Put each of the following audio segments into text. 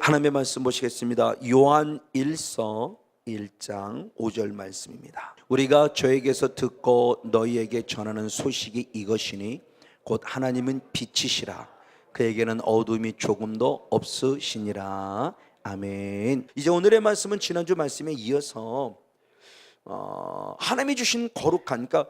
하나님의 말씀 보시겠습니다. 요한 1서 1장 5절 말씀입니다. 우리가 저에게서 듣고 너희에게 전하는 소식이 이것이니 곧 하나님은 빛이시라 그에게는 어둠이 조금도 없으시니라. 아멘. 이제 오늘의 말씀은 지난주 말씀에 이어서 하나님이 주신 거룩한 그러니까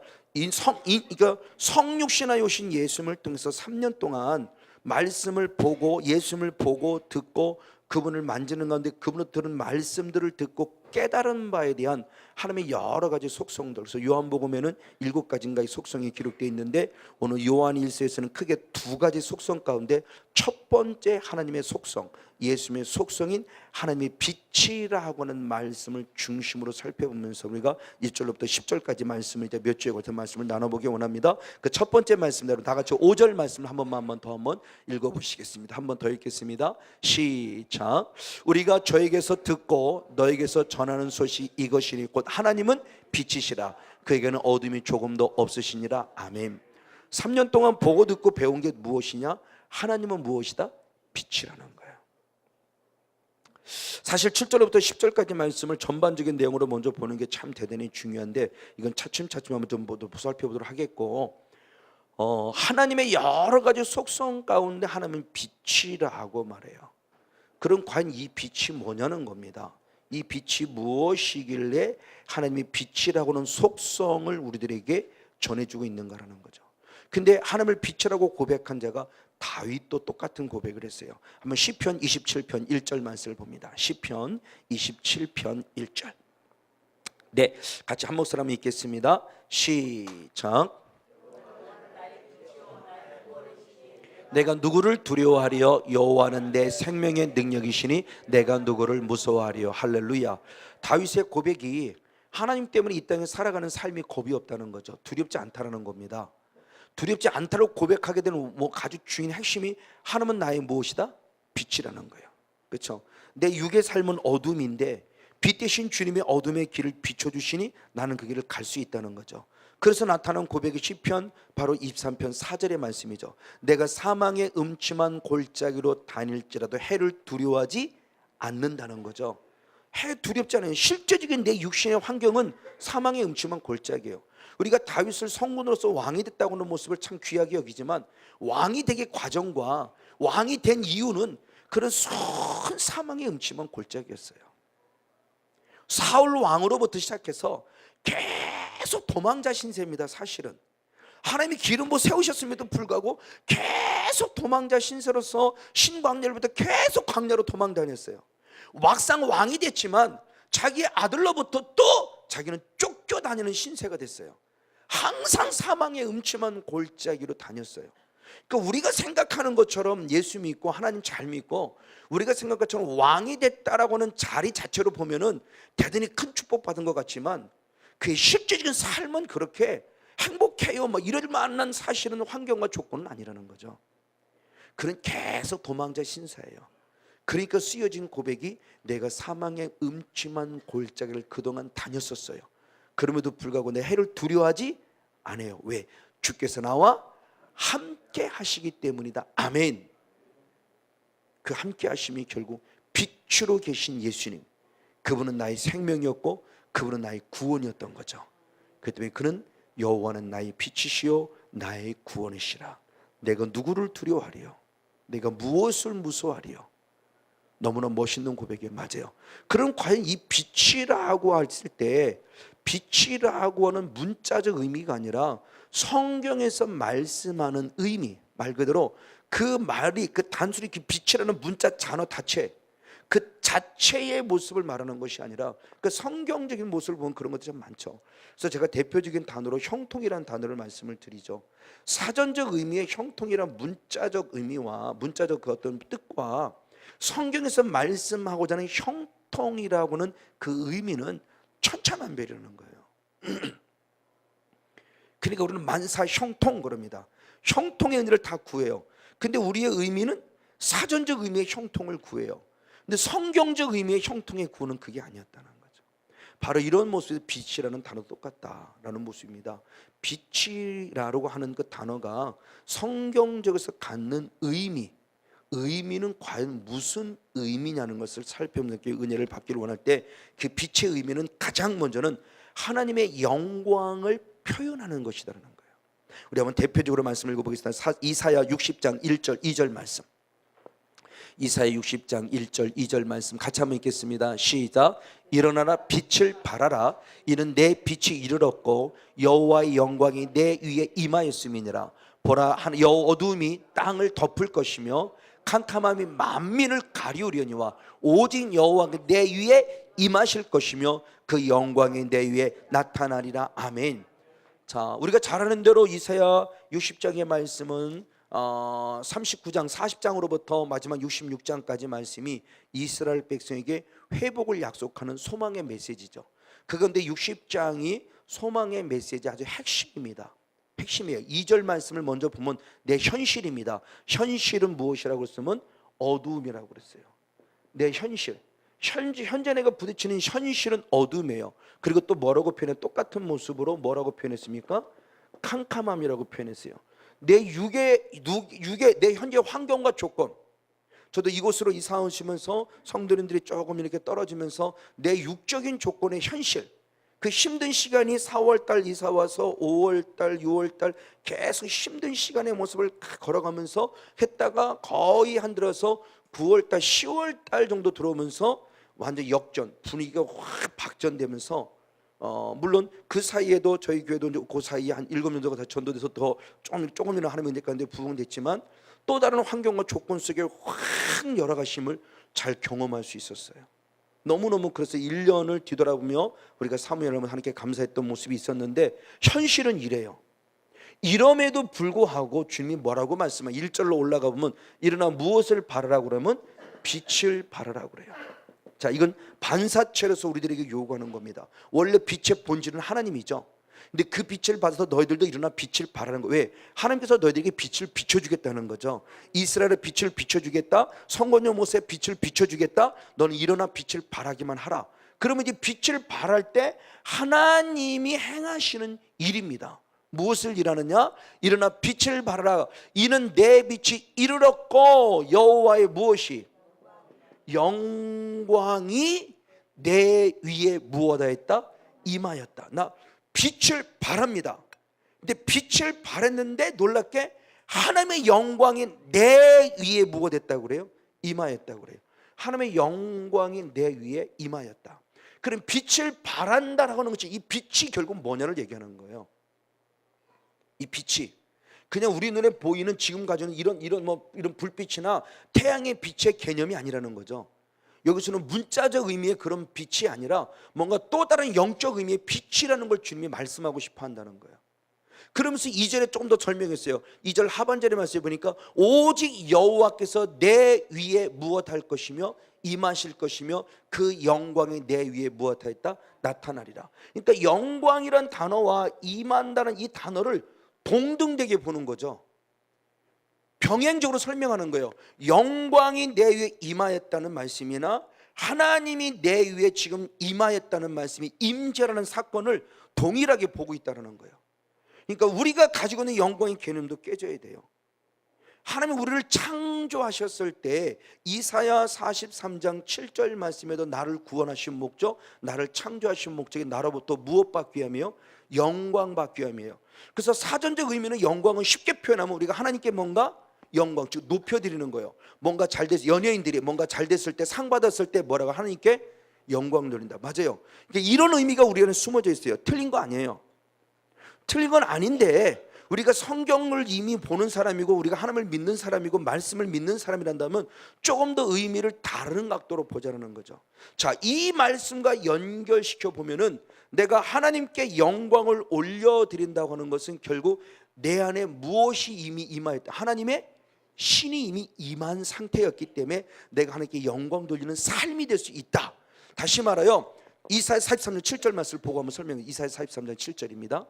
성육신하여 오신 예수님을 통해서 3년 동안 말씀을 보고 예수님을 보고 듣고 그분을 만지는 가운데 그분을 들은 말씀들을 듣고 깨달은 바에 대한 하나님의 여러 가지 속성들, 그래서 요한복음에는 7가지인가의 속성이 기록되어 있는데 오늘 요한 1서에서는 크게 2가지 속성 가운데 첫 번째 하나님의 속성, 예수님의 속성인 하나님의 빛이라고 하는 말씀을 중심으로 살펴보면서 우리가 1절부터 10절까지 말씀을 이제 몇 주에 걸쳐 말씀을 나눠보기 원합니다. 그 첫 번째 말씀대로 다 같이 5절 말씀을 한 번 더 읽어보시겠습니다. 한 번 더 읽겠습니다. 시작. 우리가 저에게서 듣고 너에게서 전하는 소식 이것이니 곧 하나님은 빛이시라 그에게는 어둠이 조금도 없으시니라. 아멘. 3년 동안 보고 듣고 배운 게 무엇이냐? 하나님은 무엇이다? 빛이라는 거예요. 사실 7절부터 10절까지 말씀을 전반적인 내용으로 먼저 보는 게 참 대단히 중요한데 이건 차츰차츰 한번 좀 살펴보도록 하겠고, 하나님의 여러 가지 속성 가운데 하나님은 빛이라고 말해요. 그럼 과연 이 빛이 뭐냐는 겁니다. 이 빛이 무엇이길래 하나님이 빛이라고 하는 속성을 우리들에게 전해주고 있는가라는 거죠. 근데 하나님을 빛이라고 고백한 자가 다윗도 똑같은 고백을 했어요. 한번 시편 27편 1절 말씀을 봅니다. 시편 27편 1절. 네, 같이 한 목소리 한번 읽겠습니다. 시작. 내가 누구를 두려워하리요? 여호와는 내 생명의 능력이시니 내가 누구를 무서워하리요? 할렐루야. 다윗의 고백이 하나님 때문에 이 땅에 살아가는 삶이 겁이 없다는 거죠. 두렵지 않다라는 겁니다. 두렵지 않다고 고백하게 되는 아주 중요한 핵심이 하나님은 나의 무엇이다? 빛이라는 거예요. 그렇죠? 내 육의 삶은 어둠인데 빛 대신 주님의 어둠의 길을 비춰주시니 나는 그 길을 갈 수 있다는 거죠. 그래서 나타난 고백의 시편 바로 23편 4절의 말씀이죠. 내가 사망의 음침한 골짜기로 다닐지라도 해를 두려워하지 않는다는 거죠. 해 두렵지 않아요. 실제적인 내 육신의 환경은 사망의 음침한 골짜기예요. 우리가 다윗을 성군으로서 왕이 됐다고 하는 모습을 참 귀하게 여기지만 왕이 되기 과정과 왕이 된 이유는 그런 큰 사망의 음침한 골짜기였어요. 사울 왕으로부터 시작해서 계속 도망자 신세입니다. 사실은 하나님이 기름 부어 세우셨음에도 불구하고 계속 도망자 신세로서 신광야로부터 계속 광야로 도망다녔어요. 막상 왕이 됐지만 자기의 아들로부터 또 자기는 쫓겨다니는 신세가 됐어요. 항상 사망의 음침한 골짜기로 다녔어요. 그러니까 우리가 생각하는 것처럼 예수 믿고 하나님 잘 믿고 우리가 생각한 것처럼 왕이 됐다라고 하는 자리 자체로 보면은 대단히 큰 축복받은 것 같지만 그의 실제적인 삶은 그렇게 행복해요 이럴 만한 사실은 환경과 조건은 아니라는 거죠. 그는 계속 도망자 신사예요. 그러니까 쓰여진 고백이 내가 사망의 음침한 골짜기를 그동안 다녔었어요. 그럼에도 불구하고 내 해를 두려워하지 않아요. 왜? 주께서 나와 함께 하시기 때문이다. 아멘. 그 함께 하심이 결국 빛으로 계신 예수님, 그분은 나의 생명이었고 그분은 나의 구원이었던 거죠. 그렇기 때문에 그는 여호와는 나의 빛이시요 나의 구원이시라. 내가 누구를 두려워하리요? 내가 무엇을 무서워하리요? 너무나 멋있는 고백이 맞아요. 그럼 과연 이 빛이라고 했을 때 빛이라고 하는 문자적 의미가 아니라 성경에서 말씀하는 의미, 말 그대로 그 말이 그 단순히 그 빛이라는 문자 단어 자체 그 자체의 모습을 말하는 것이 아니라 그 성경적인 모습을 보면 그런 것들이 참 많죠. 그래서 제가 대표적인 단어로 형통이라는 단어를 말씀을 드리죠. 사전적 의미의 형통이란 문자적 의미와 문자적 그 어떤 뜻과 성경에서 말씀하고자 하는 형통이라고는 그 의미는 천차만별이라는 거예요. 그러니까 우리는 만사 형통 그럽니다. 형통의 은혜를 다 구해요. 근데 우리의 의미는 사전적 의미의 형통을 구해요. 근데 성경적 의미의 형통의 구는 그게 아니었다는 거죠. 바로 이런 모습에서 빛이라는 단어도 똑같다라는 모습입니다. 빛이라고 하는 그 단어가 성경적에서 갖는 의미는 과연 무슨 의미냐는 것을 살펴보는 은혜를 받기를 원할 때 그 빛의 의미는 가장 먼저는 하나님의 영광을 표현하는 것이라는 거예요. 우리 한번 대표적으로 말씀을 읽어보겠습니다. 이사야 60장 1절 2절 말씀. 이사야 60장 1절 2절 말씀 같이 한번 읽겠습니다. 시작. 일어나라 빛을 발하라. 이는 내 빛이 이르렀고 여호와의 영광이 내 위에 임하였음이니라. 보라 어두움이 땅을 덮을 것이며 캄캄함이 만민을 가리우려니와 오직 여호와가 내 위에 임하실 것이며 그 영광이 내 위에 나타나리라. 아멘. 자, 우리가 잘 아는 대로 이사야 60장의 말씀은 39장 40장으로부터 마지막 66장까지 말씀이 이스라엘 백성에게 회복을 약속하는 소망의 메시지죠. 그런데 60장이 소망의 메시지 아주 핵심입니다. 핵심이에요. 2절 말씀을 먼저 보면 내 현실입니다. 현실은 무엇이라고 했으면 어두움이라고 그랬어요. 내 현실, 현재 내가 부딪히는 현실은 어둠이에요. 그리고 또 뭐라고 표현해? 똑같은 모습으로 뭐라고 표현했습니까? 캄캄함이라고 표현했어요. 내 육의 내 현재 환경과 조건. 저도 이곳으로 이사 오시면서 성도님들이 조금 이렇게 떨어지면서 내 육적인 조건의 현실, 그 힘든 시간이 4월달 이사 와서 5월달 6월달 계속 힘든 시간의 모습을 걸어가면서 했다가 거의 한 들어서 9월달 10월달 정도 들어오면서 완전 역전, 분위기가 확 박전되면서 물론 그 사이에도 저희 교회도 그 사이에 한 7년 정도 다 전도돼서 더 조금이나 하나님의 은혜 가운데 부흥됐지만 또 다른 환경과 조건 속에 확 열어가심을 잘 경험할 수 있었어요. 너무너무 그래서 1년을 뒤돌아보며 우리가 사무엘을 하나님께 감사했던 모습이 있었는데 현실은 이래요. 이럼에도 불구하고 주님이 뭐라고 말씀하세요? 1절로 올라가 보면 일어나 무엇을 바라라고 그러면 빛을 바라라고 그래요. 자, 이건 반사체로서 우리들에게 요구하는 겁니다. 원래 빛의 본질은 하나님이죠. 근데 그 빛을 받아서 너희들도 일어나 빛을 바라는 거예요. 왜? 하나님께서 너희들에게 빛을 비춰주겠다는 거죠. 이스라엘의 빛을 비춰주겠다, 성건녀 모세의 빛을 비춰주겠다. 너는 일어나 빛을 바라기만 하라. 그러면 이제 빛을 바랄 때 하나님이 행하시는 일입니다. 무엇을 일하느냐? 일어나 빛을 바라라. 이는 내 빛이 이르렀고 여호와의 무엇이? 영광이 내 위에 무엇하였다? 임하였다. 나 빛을 바랍니다. 근데 빛을 바랬는데 놀랍게 하나님의 영광이 내 위에 무엇했다고 그래요? 임하였다고 그래요. 하나님의 영광이 내 위에 임하였다. 그럼 빛을 바란다라고 하는 것이 이 빛이 결국 뭐냐를 얘기하는 거예요. 이 빛이 그냥 우리 눈에 보이는 지금 가지는 이런 불빛이나 태양의 빛의 개념이 아니라는 거죠. 여기서는 문자적 의미의 그런 빛이 아니라 뭔가 또 다른 영적 의미의 빛이라는 걸 주님이 말씀하고 싶어 한다는 거예요. 그러면서 2절에 조금 더 설명했어요. 2절 하반절에 말씀해 보니까 오직 여호와께서 내 위에 무엇할 것이며 임하실 것이며 그 영광이 내 위에 무엇하였다? 나타나리라. 그러니까 영광이란 단어와 임한다는 이 단어를 동등되게 보는 거죠. 병행적으로 설명하는 거예요. 영광이 내 위에 임하였다는 말씀이나 하나님이 내 위에 지금 임하였다는 말씀이 임재라는 사건을 동일하게 보고 있다는 거예요. 그러니까 우리가 가지고 있는 영광의 개념도 깨져야 돼요. 하나님이 우리를 창조하셨을 때 이사야 43장 7절 말씀에도 나를 구원하신 목적, 나를 창조하신 목적이 나로부터 무엇 받기 위함이요? 영광 받기 위함이에요. 그래서 사전적 의미는 영광은 쉽게 표현하면 우리가 하나님께 뭔가 영광, 즉 높여드리는 거예요. 뭔가 잘 돼서 연예인들이 뭔가 잘 됐을 때 상 받았을 때 뭐라고 하나님께 영광 돌린다. 맞아요. 이런 의미가 우리 안에 숨어져 있어요. 틀린 거 아니에요. 틀린 건 아닌데 우리가 성경을 이미 보는 사람이고 우리가 하나님을 믿는 사람이고 말씀을 믿는 사람이란다면 조금 더 의미를 다른 각도로 보자는 거죠. 자, 이 말씀과 연결시켜 보면은 내가 하나님께 영광을 올려드린다고 하는 것은 결국 내 안에 무엇이 이미 임하였다. 하나님의 신이 이미 임한 상태였기 때문에 내가 하나님께 영광 돌리는 삶이 될 수 있다. 다시 말하여 이사야 43장 7절 말씀을 보고 한번 설명해. 이사야 43장 7절입니다.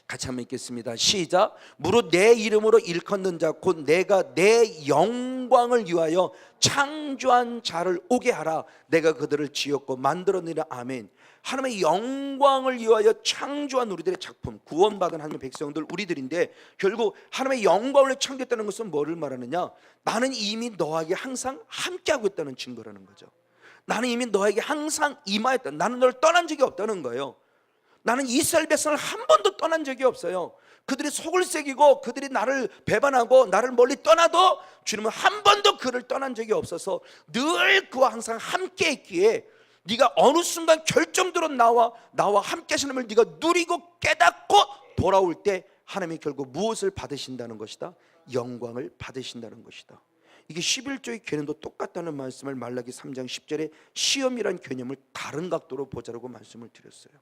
같이 한번 읽겠습니다. 시작. 무릇 내 이름으로 일컫는 자 곧 내가 내 영광을 위하여 창조한 자를 오게 하라. 내가 그들을 지었고 만들었느니라. 아멘. 하나님의 영광을 위하여 창조한 우리들의 작품, 구원받은 하나님의 백성들 우리들인데, 결국 하나님의 영광을 창조했다는 것은 뭐를 말하느냐? 나는 이미 너에게 항상 함께하고 있다는 증거라는 거죠. 나는 이미 너에게 항상 임하였다. 나는 널 떠난 적이 없다는 거예요. 나는 이스라엘 백성을 한 번도 떠난 적이 없어요. 그들이 속을 새기고 그들이 나를 배반하고 나를 멀리 떠나도 주님은 한 번도 그를 떠난 적이 없어서 늘 그와 항상 함께 했기에, 네가 어느 순간 결정적으로 나와 함께 하시는 걸 네가 누리고 깨닫고 돌아올 때 하나님이 결국 무엇을 받으신다는 것이다? 영광을 받으신다는 것이다. 이게 11조의 개념도 똑같다는 말씀을 말라기 3장 10절에 시험이란 개념을 다른 각도로 보자라고 말씀을 드렸어요.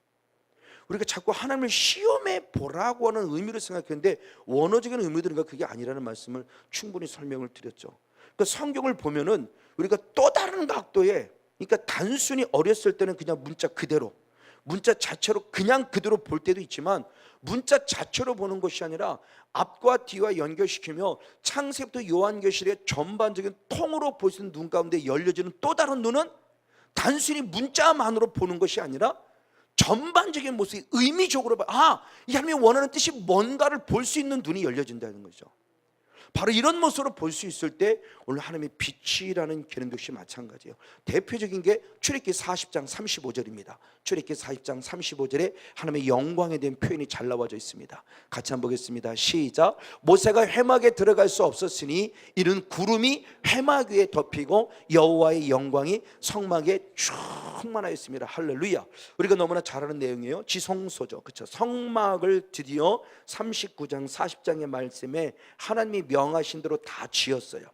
우리가 자꾸 하나님을 시험해 보라고 하는 의미로 생각했는데 원어적인 의미들은 그게 아니라는 말씀을 충분히 설명을 드렸죠. 그러니까 성경을 보면은 우리가 또 다른 각도에, 그러니까 단순히 어렸을 때는 그냥 문자 그대로, 문자 자체로 그냥 그대로 볼 때도 있지만, 문자 자체로 보는 것이 아니라 앞과 뒤와 연결시키며 창세부터 요한계시록의 전반적인 통으로 볼 수 있는 눈 가운데 열려지는 또 다른 눈은 단순히 문자만으로 보는 것이 아니라 전반적인 모습이 의미적으로 이 하나님이 원하는 뜻이 뭔가를 볼 수 있는 눈이 열려진다는 거죠. 바로 이런 모습으로 볼 수 있을 때 오늘 하나님의 빛이라는 개념 역시 마찬가지예요. 대표적인 게 출애굽기 40장 35절입니다. 출애굽기 40장 35절에 하나님의 영광에 대한 표현이 잘 나와져 있습니다. 같이 한번 보겠습니다. 시작. 모세가 회막에 들어갈 수 없었으니 이는 구름이 회막 위에 덮이고 여호와의 영광이 성막에 충만하였습니다. 할렐루야. 우리가 너무나 잘 아는 내용이에요. 지성소죠. 그렇죠. 성막을 드디어 39장 40장의 말씀에 하나님이 명하신 대로 다 지었어요.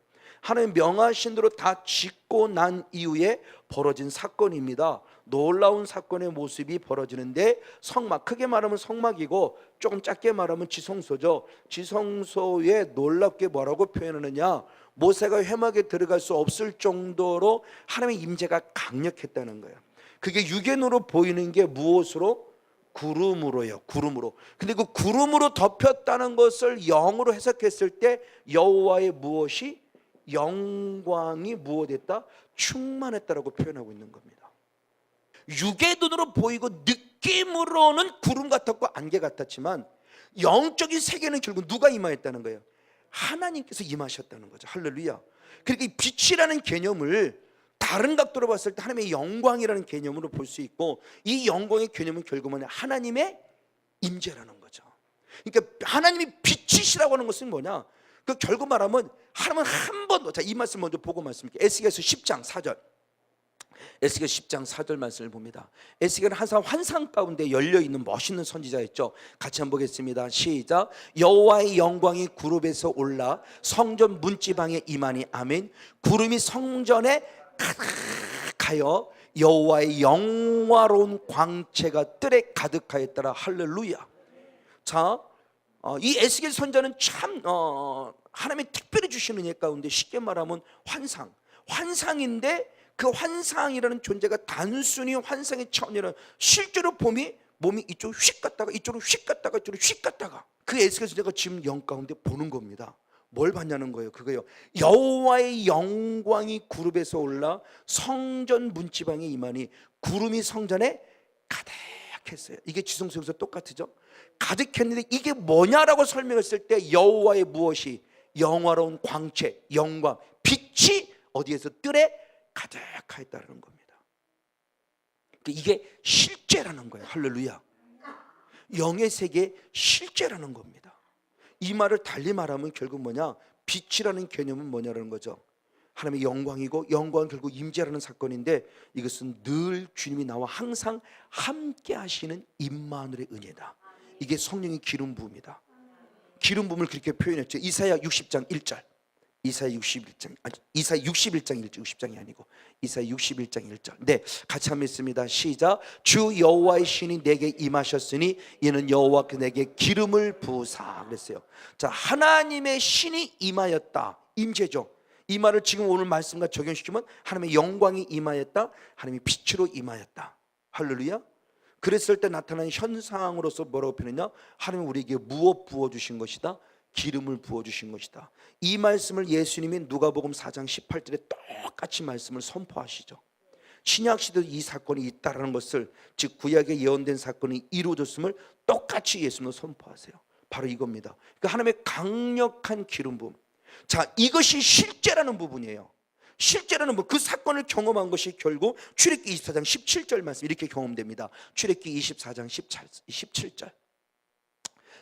하나님 명하신 대로 다 짓고 난 이후에 벌어진 사건입니다. 놀라운 사건의 모습이 벌어지는데, 성막, 크게 말하면 성막이고 조금 작게 말하면 지성소죠. 지성소에 놀랍게 뭐라고 표현하느냐? 모세가 회막에 들어갈 수 없을 정도로 하나님의 임재가 강력했다는 거예요. 그게 육연으로 보이는 게 무엇으로? 구름으로요. 구름으로. 근데 그 구름으로 덮였다는 것을 영으로 해석했을 때 여호와의 무엇이? 영광이 무엇했다? 충만했다라고 표현하고 있는 겁니다. 육의 눈으로 보이고 느낌으로는 구름 같았고 안개 같았지만 영적인 세계는 결국 누가 임하였다는 거예요? 하나님께서 임하셨다는 거죠. 할렐루야. 그러니까 이 빛이라는 개념을 다른 각도로 봤을 때 하나님의 영광이라는 개념으로 볼 수 있고, 이 영광의 개념은 결국은 하나님의 임재라는 거죠. 그러니까 하나님이 빛이시라고 하는 것은 뭐냐? 그 결국 말하면 하나님은 한 번도, 자, 이 말씀 먼저 보고 말씀드릴게요. 에스겔서 10장 4절. 에스겔 10장 4절 말씀을 봅니다. 에스겔은 항상 환상 가운데 열려있는 멋있는 선지자였죠. 같이 한번 보겠습니다. 시작. 여호와의 영광이 구름에서 올라 성전 문지방에 임하니. 아멘. 구름이 성전에 가득하여 여호와의 영화로운 광채가 뜰에 가득하였더라. 할렐루야. 자, 이 에스겔 선자는 참 하나님이 특별히 주시는 예 가운데 쉽게 말하면 환상인데, 그 환상이라는 존재가 단순히 환상의 차원이라 실제로 몸이 이쪽으로 휙 갔다가 이쪽으로 휙 갔다가 이쪽으로 휙 갔다가, 그 에스겔 선자가 지금 영 가운데 보는 겁니다. 뭘 봤냐는 거예요. 그거요. 여호와의 영광이 구름에서 올라 성전 문지방에 임하니 구름이 성전에 가득했어요. 이게 지성소에서 똑같죠. 가득했는데 이게 뭐냐라고 설명했을 때 여호와의 무엇이? 영화로운 광채, 영광, 빛이 어디에서? 뜰에 가득하였다는 겁니다. 이게 실제라는 거예요. 할렐루야. 영의 세계 실제라는 겁니다. 이 말을 달리 말하면 결국 뭐냐? 빛이라는 개념은 뭐냐라는 거죠. 하나님의 영광이고, 영광은 결국 임재라는 사건인데, 이것은 늘 주님이 나와 항상 함께 하시는 임마누엘의 은혜다. 이게 성령의 기름 부음이다. 기름 부음을 그렇게 표현했죠. 이사야 60장 1절. 이사야 61장 1절, 60장이 아니고 이사야 61장 1절. 네, 같이 한번 읽습니다. 시작. 주 여호와의 신이 내게 임하셨으니 이는 여호와께 내게 기름을 부으사 그랬어요. 자, 하나님의 신이 임하였다. 임재죠. 이 말을 지금 오늘 말씀과 적용시키면 하나님의 영광이 임하였다, 하나님의 빛으로 임하였다. 할렐루야. 그랬을 때 나타나는 현상으로서 뭐라고 표현했냐? 하나님 우리에게 무엇 부어주신 것이다? 기름을 부어주신 것이다. 이 말씀을 예수님이 누가복음 4장 18절에 똑같이 말씀을 선포하시죠. 신약시대도 이 사건이 있다라는 것을, 즉 구약에 예언된 사건이 이루어졌음을 똑같이 예수님은 선포하세요. 바로 이겁니다. 그러니까 하나님의 강력한 기름 부음. 자, 이것이 실제라는 부분이에요. 실제라는 그 사건을 경험한 것이 결국 출애굽기 24장 17절 말씀 이렇게 경험됩니다. 출애굽기 24장 17절.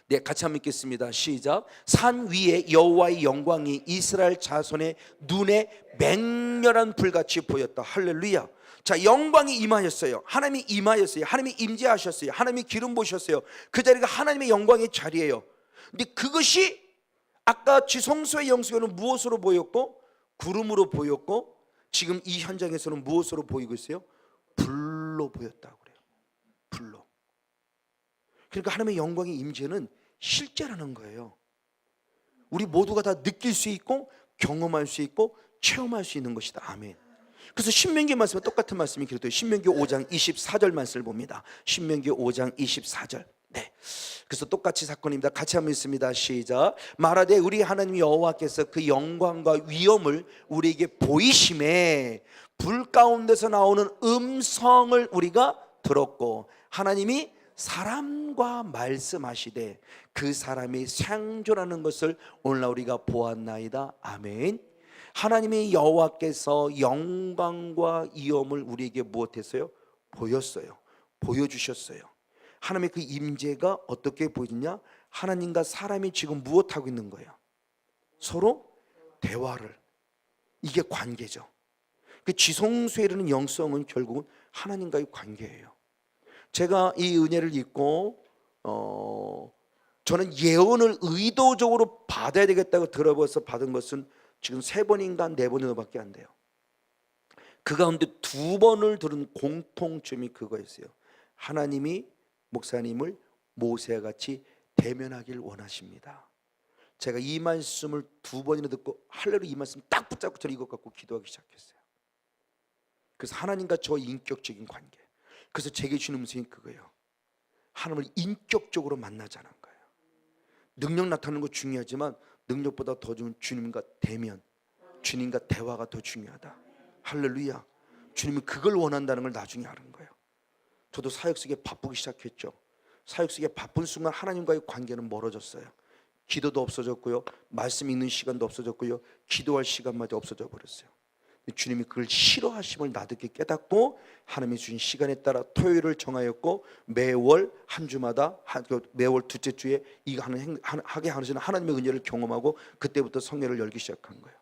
네, 같이 한번 읽겠습니다. 시작. 산 위에 여호와의 영광이 이스라엘 자손의 눈에 맹렬한 불같이 보였다. 할렐루야. 자, 영광이 임하였어요. 하나님이 임하였어요. 하나님이 임재하셨어요. 하나님이 기름 부으셨어요. 그 자리가 하나님의 영광의 자리예요. 근데 그것이 아까 지성소의 영성에는 무엇으로 보였고 구름으로 보였고, 지금 이 현장에서는 무엇으로 보이고 있어요? 불로 보였다고 그래요. 불로. 그러니까 하나님의 영광의 임재는 실제라는 거예요. 우리 모두가 다 느낄 수 있고 경험할 수 있고 체험할 수 있는 것이다. 아멘. 그래서 신명기 말씀에 똑같은 말씀이 기록돼요. 신명기 5장 24절 말씀을 봅니다. 신명기 5장 24절. 네. 그래서 똑같이 사건입니다. 같이 한번 읽습니다. 시작. 말하되 우리 하나님 여호와께서 그 영광과 위엄을 우리에게 보이심에 불 가운데서 나오는 음성을 우리가 들었고, 하나님이 사람과 말씀하시되 그 사람이 생존하는 것을 오늘날 우리가 보았나이다. 아멘. 하나님의 여호와께서 영광과 위엄을 우리에게 무엇했어요? 보였어요. 보여주셨어요. 하나님의 그 임재가 어떻게 보이느냐? 하나님과 사람이 지금 무엇하고 있는 거예요? 서로 대화를. 이게 관계죠. 그 지성소에 이르는 영성은 결국은 하나님과의 관계예요. 제가 이 은혜를 읽고 저는 예언을 의도적으로 받아야 되겠다고 들어봐서 받은 것은 지금 3번인가 4번밖에 안 돼요. 그 가운데 2번을 들은 공통점이 그거였어요. 하나님이 목사님을 모세와 같이 대면하길 원하십니다. 제가 이 말씀을 2번이나 듣고 할렐루야 이 말씀 딱 붙잡고 저를 이것 갖고 기도하기 시작했어요. 그래서 하나님과 저 인격적인 관계. 그래서 제게 주는 음성이 그거예요. 하나님을 인격적으로 만나자는 거예요. 능력 나타나는 거 중요하지만 능력보다 더 좋은 주님과 대면, 주님과 대화가 더 중요하다. 할렐루야. 주님은 그걸 원한다는 걸 나중에 아는 거예요. 저도 사역 속에 바쁘기 시작했죠. 사역 속에 바쁜 순간 하나님과의 관계는 멀어졌어요. 기도도 없어졌고요, 말씀 읽는 시간도 없어졌고요, 기도할 시간마저 없어져 버렸어요. 주님이 그걸 싫어하심을 나듣게 깨닫고 하나님이 주신 시간에 따라 토요일을 정하였고, 매월 한 주마다 매월 둘째 주에 이거 하게 하시는 하나님의 은혜를 경험하고 그때부터 성례를 열기 시작한 거예요.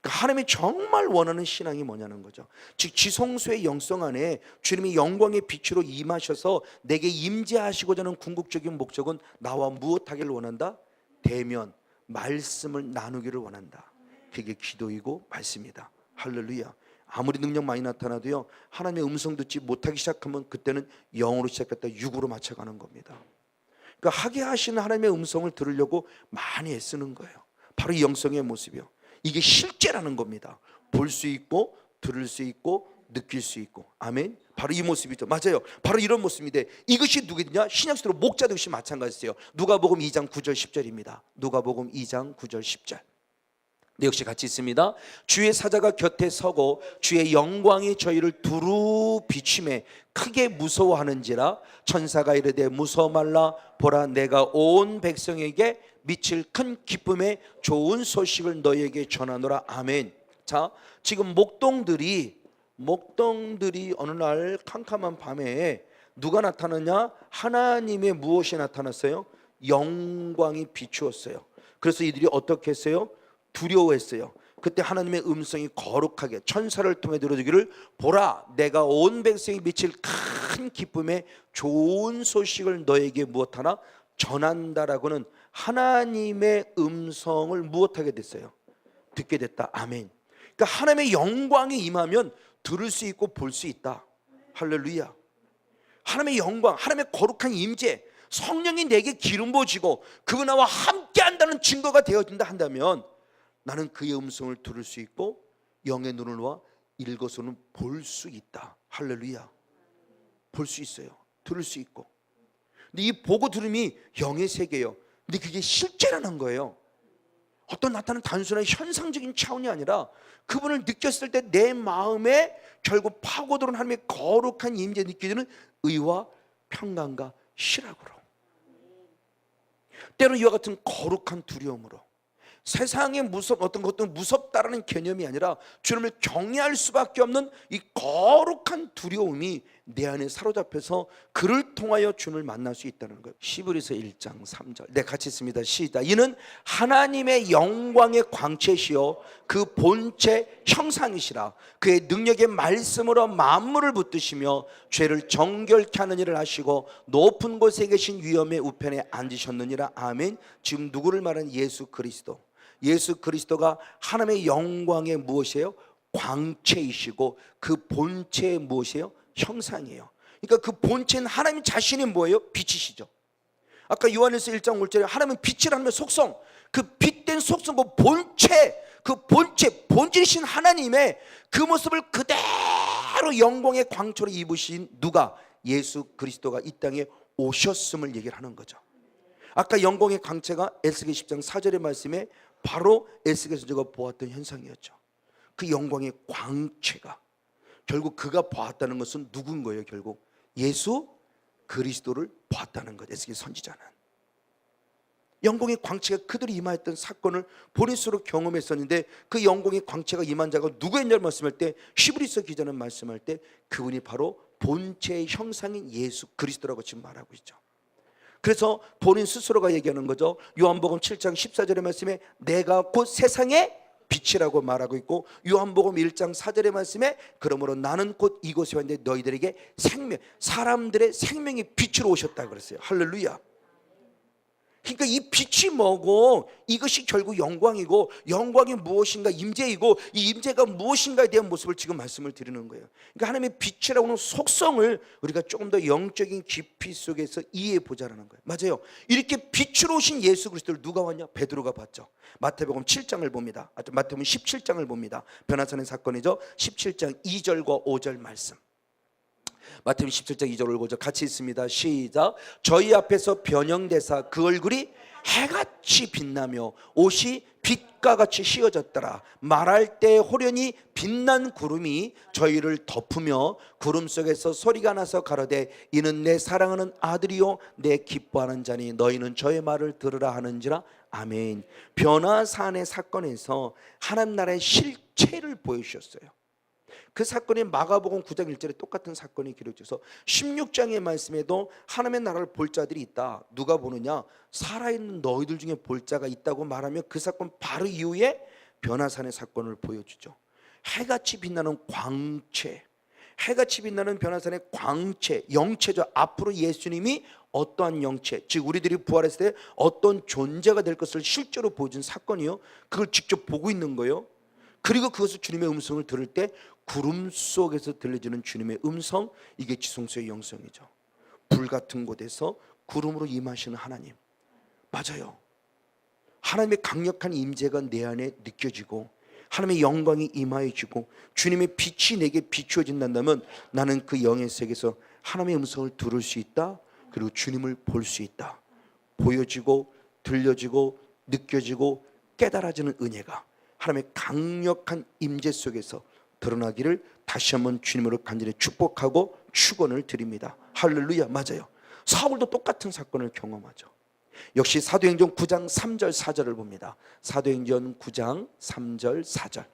그러니까 하나님이 정말 원하는 신앙이 뭐냐는 거죠. 즉 지성소의 영성 안에 주님이 영광의 빛으로 임하셔서 내게 임재하시고자 하는 궁극적인 목적은 나와 무엇하기를 원한다? 대면, 말씀을 나누기를 원한다. 그게 기도이고 말씀이다. 할렐루야. 아무리 능력 많이 나타나도요, 하나님의 음성 듣지 못하기 시작하면 그때는 영으로 시작했다 육으로 맞춰가는 겁니다. 그러니까 하게 하시는 하나님의 음성을 들으려고 많이 애쓰는 거예요. 바로 이 영성의 모습이요. 이게 실제라는 겁니다. 볼 수 있고 들을 수 있고 느낄 수 있고. 아멘. 바로 이 모습이죠. 맞아요. 바로 이런 모습인데 이것이 누구냐? 신약시대로 목자도 역시 마찬가지예요. 누가복음 2장 9절 10절입니다. 누가복음 2장 9절 10절. 네, 역시 같이 있습니다. 주의 사자가 곁에 서고 주의 영광이 저희를 두루 비추매 크게 무서워하는지라 천사가 이르되 무서워 말라. 보라 내가 온 백성에게 미칠 큰 기쁨의 좋은 소식을 너희에게 전하노라. 아멘. 자, 지금 목동들이 어느 날 캄캄한 밤에 누가 나타났냐? 하나님의 무엇이 나타났어요? 영광이 비추었어요. 그래서 이들이 어떻게 했어요? 두려워했어요. 그때 하나님의 음성이 거룩하게 천사를 통해 들어주기를 보라 내가 온 백성이 미칠 큰 기쁨의 좋은 소식을 너에게 무엇하나 전한다라고는 하나님의 음성을 무엇하게 됐어요? 듣게 됐다. 아멘. 그러니까 하나님의 영광이 임하면 들을 수 있고 볼 수 있다. 할렐루야. 하나님의 영광, 하나님의 거룩한 임재, 성령이 내게 기름 부어지고 그가 나와 함께 한다는 증거가 되어진다 한다면 나는 그의 음성을 들을 수 있고 영의 눈을 놓아 읽어서는 볼 수 있다. 할렐루야. 볼 수 있어요. 들을 수 있고. 근데 이 보고 들음이 영의 세계예요. 근데 그게 실제라는 거예요. 어떤 나타나는 단순한 현상적인 차원이 아니라 그분을 느꼈을 때 내 마음에 결국 파고들은 하나님의 거룩한 임재 느껴지는 의와 평강과 희락으로, 때로는 이와 같은 거룩한 두려움으로, 세상의 어떤 것도 무섭다라는 개념이 아니라 주님을 경외할 수밖에 없는 이 거룩한 두려움이 내 안에 사로잡혀서 그를 통하여 주님을 만날 수 있다는 거예요. 히브리서 1장 3절 네, 같이 있습니다. 시작. 이는 하나님의 영광의 광채시요 그 본체 형상이시라. 그의 능력의 말씀으로 만물을 붙드시며 죄를 정결케 하는 일을 하시고 높은 곳에 계신 위엄의 우편에 앉으셨느니라. 아멘. 지금 누구를 말하는? 예수 그리스도. 예수 그리스도가 하나님의 영광의 무엇이에요? 광채이시고 그 본체의 무엇이에요? 형상이에요. 그러니까 그 본체는 하나님 자신이 뭐예요? 빛이시죠. 아까 요한일서 1장 5절에 하나님은 빛이라는 속성, 그 빛된 속성, 그 본체, 본질이신 하나님의 그 모습을 그대로 영광의 광채로 입으신 누가? 예수 그리스도가 이 땅에 오셨음을 얘기를 하는 거죠. 아까 영광의 광채가 에스겔 10장 4절의 말씀에 바로 에스겔 선지자가 보았던 현상이었죠. 그 영광의 광채가 결국 그가 보았다는 것은 누군 거예요? 결국 예수 그리스도를 보았다는 것. 에스겔 선지자는 영광의 광채가 그들이 임하였던 사건을 본인 스스로 경험했었는데 그 영광의 광채가 임한 자가 누구였냐를 말씀할 때 히브리서 기자는 말씀할 때 그분이 바로 본체의 형상인 예수 그리스도라고 지금 말하고 있죠. 그래서 본인 스스로가 얘기하는 거죠. 요한복음 7장 14절의 말씀에 내가 곧 세상의 빛이라고 말하고 있고, 요한복음 1장 4절의 말씀에 그러므로 나는 곧 이곳에 왔는데 너희들에게 생명, 사람들의 생명의 빛으로 오셨다 그랬어요. 할렐루야. 그러니까 이 빛이 뭐고 이것이 결국 영광이고, 영광이 무엇인가 임재이고, 이 임재가 무엇인가에 대한 모습을 지금 말씀을 드리는 거예요. 그러니까 하나님의 빛이라고 하는 속성을 우리가 조금 더 영적인 깊이 속에서 이해해 보자라는 거예요. 맞아요. 이렇게 빛으로 오신 예수 그리스도를 누가 왔냐? 베드로가 봤죠. 마태복음 7장을 봅니다. 마태복음 17장을 봅니다. 변화산의 사건이죠. 17장 2절과 5절 말씀. 마태복음 17장 2절 5절 같이 있습니다. 시작. 저희 앞에서 변형되사 그 얼굴이 해같이 빛나며 옷이 빛과 같이 휘어졌더라. 말할 때 호련히 빛난 구름이 저희를 덮으며 구름 속에서 소리가 나서 가로되 이는 내 사랑하는 아들이요 내 기뻐하는 자니 너희는 저의 말을 들으라 하는지라. 아멘. 변화산의 사건에서 하나님 나라의 실체를 보여주셨어요. 그 사건이 마가복음 9장 1절에 똑같은 사건이 기록돼서 16장의 말씀에도 하나님의 나라를 볼 자들이 있다. 누가 보느냐? 살아있는 너희들 중에 볼 자가 있다고 말하며 그 사건 바로 이후에 변화산의 사건을 보여주죠. 해같이 빛나는 광채, 해같이 빛나는 변화산의 광채, 영체죠. 앞으로 예수님이 어떠한 영체, 즉 우리들이 부활했을 때 어떤 존재가 될 것을 실제로 보여준 사건이요. 그걸 직접 보고 있는 거예요. 그리고 그것을 주님의 음성을 들을 때 구름 속에서 들려지는 주님의 음성, 이게 지성소의 영성이죠. 불 같은 곳에서 구름으로 임하시는 하나님. 맞아요. 하나님의 강력한 임재가 내 안에 느껴지고 하나님의 영광이 임하여지고 주님의 빛이 내게 비추어진다면 나는 그 영의 세계에서 하나님의 음성을 들을 수 있다. 그리고 주님을 볼 수 있다. 보여지고 들려지고 느껴지고 깨달아지는 은혜가 하나님의 강력한 임재 속에서 드러나기를 다시 한번 주님으로 간절히 축복하고 축원을 드립니다. 할렐루야. 맞아요. 사울도 똑같은 사건을 경험하죠. 역시 사도행전 9장 3절 4절을 봅니다. 사도행전 9장 3절 4절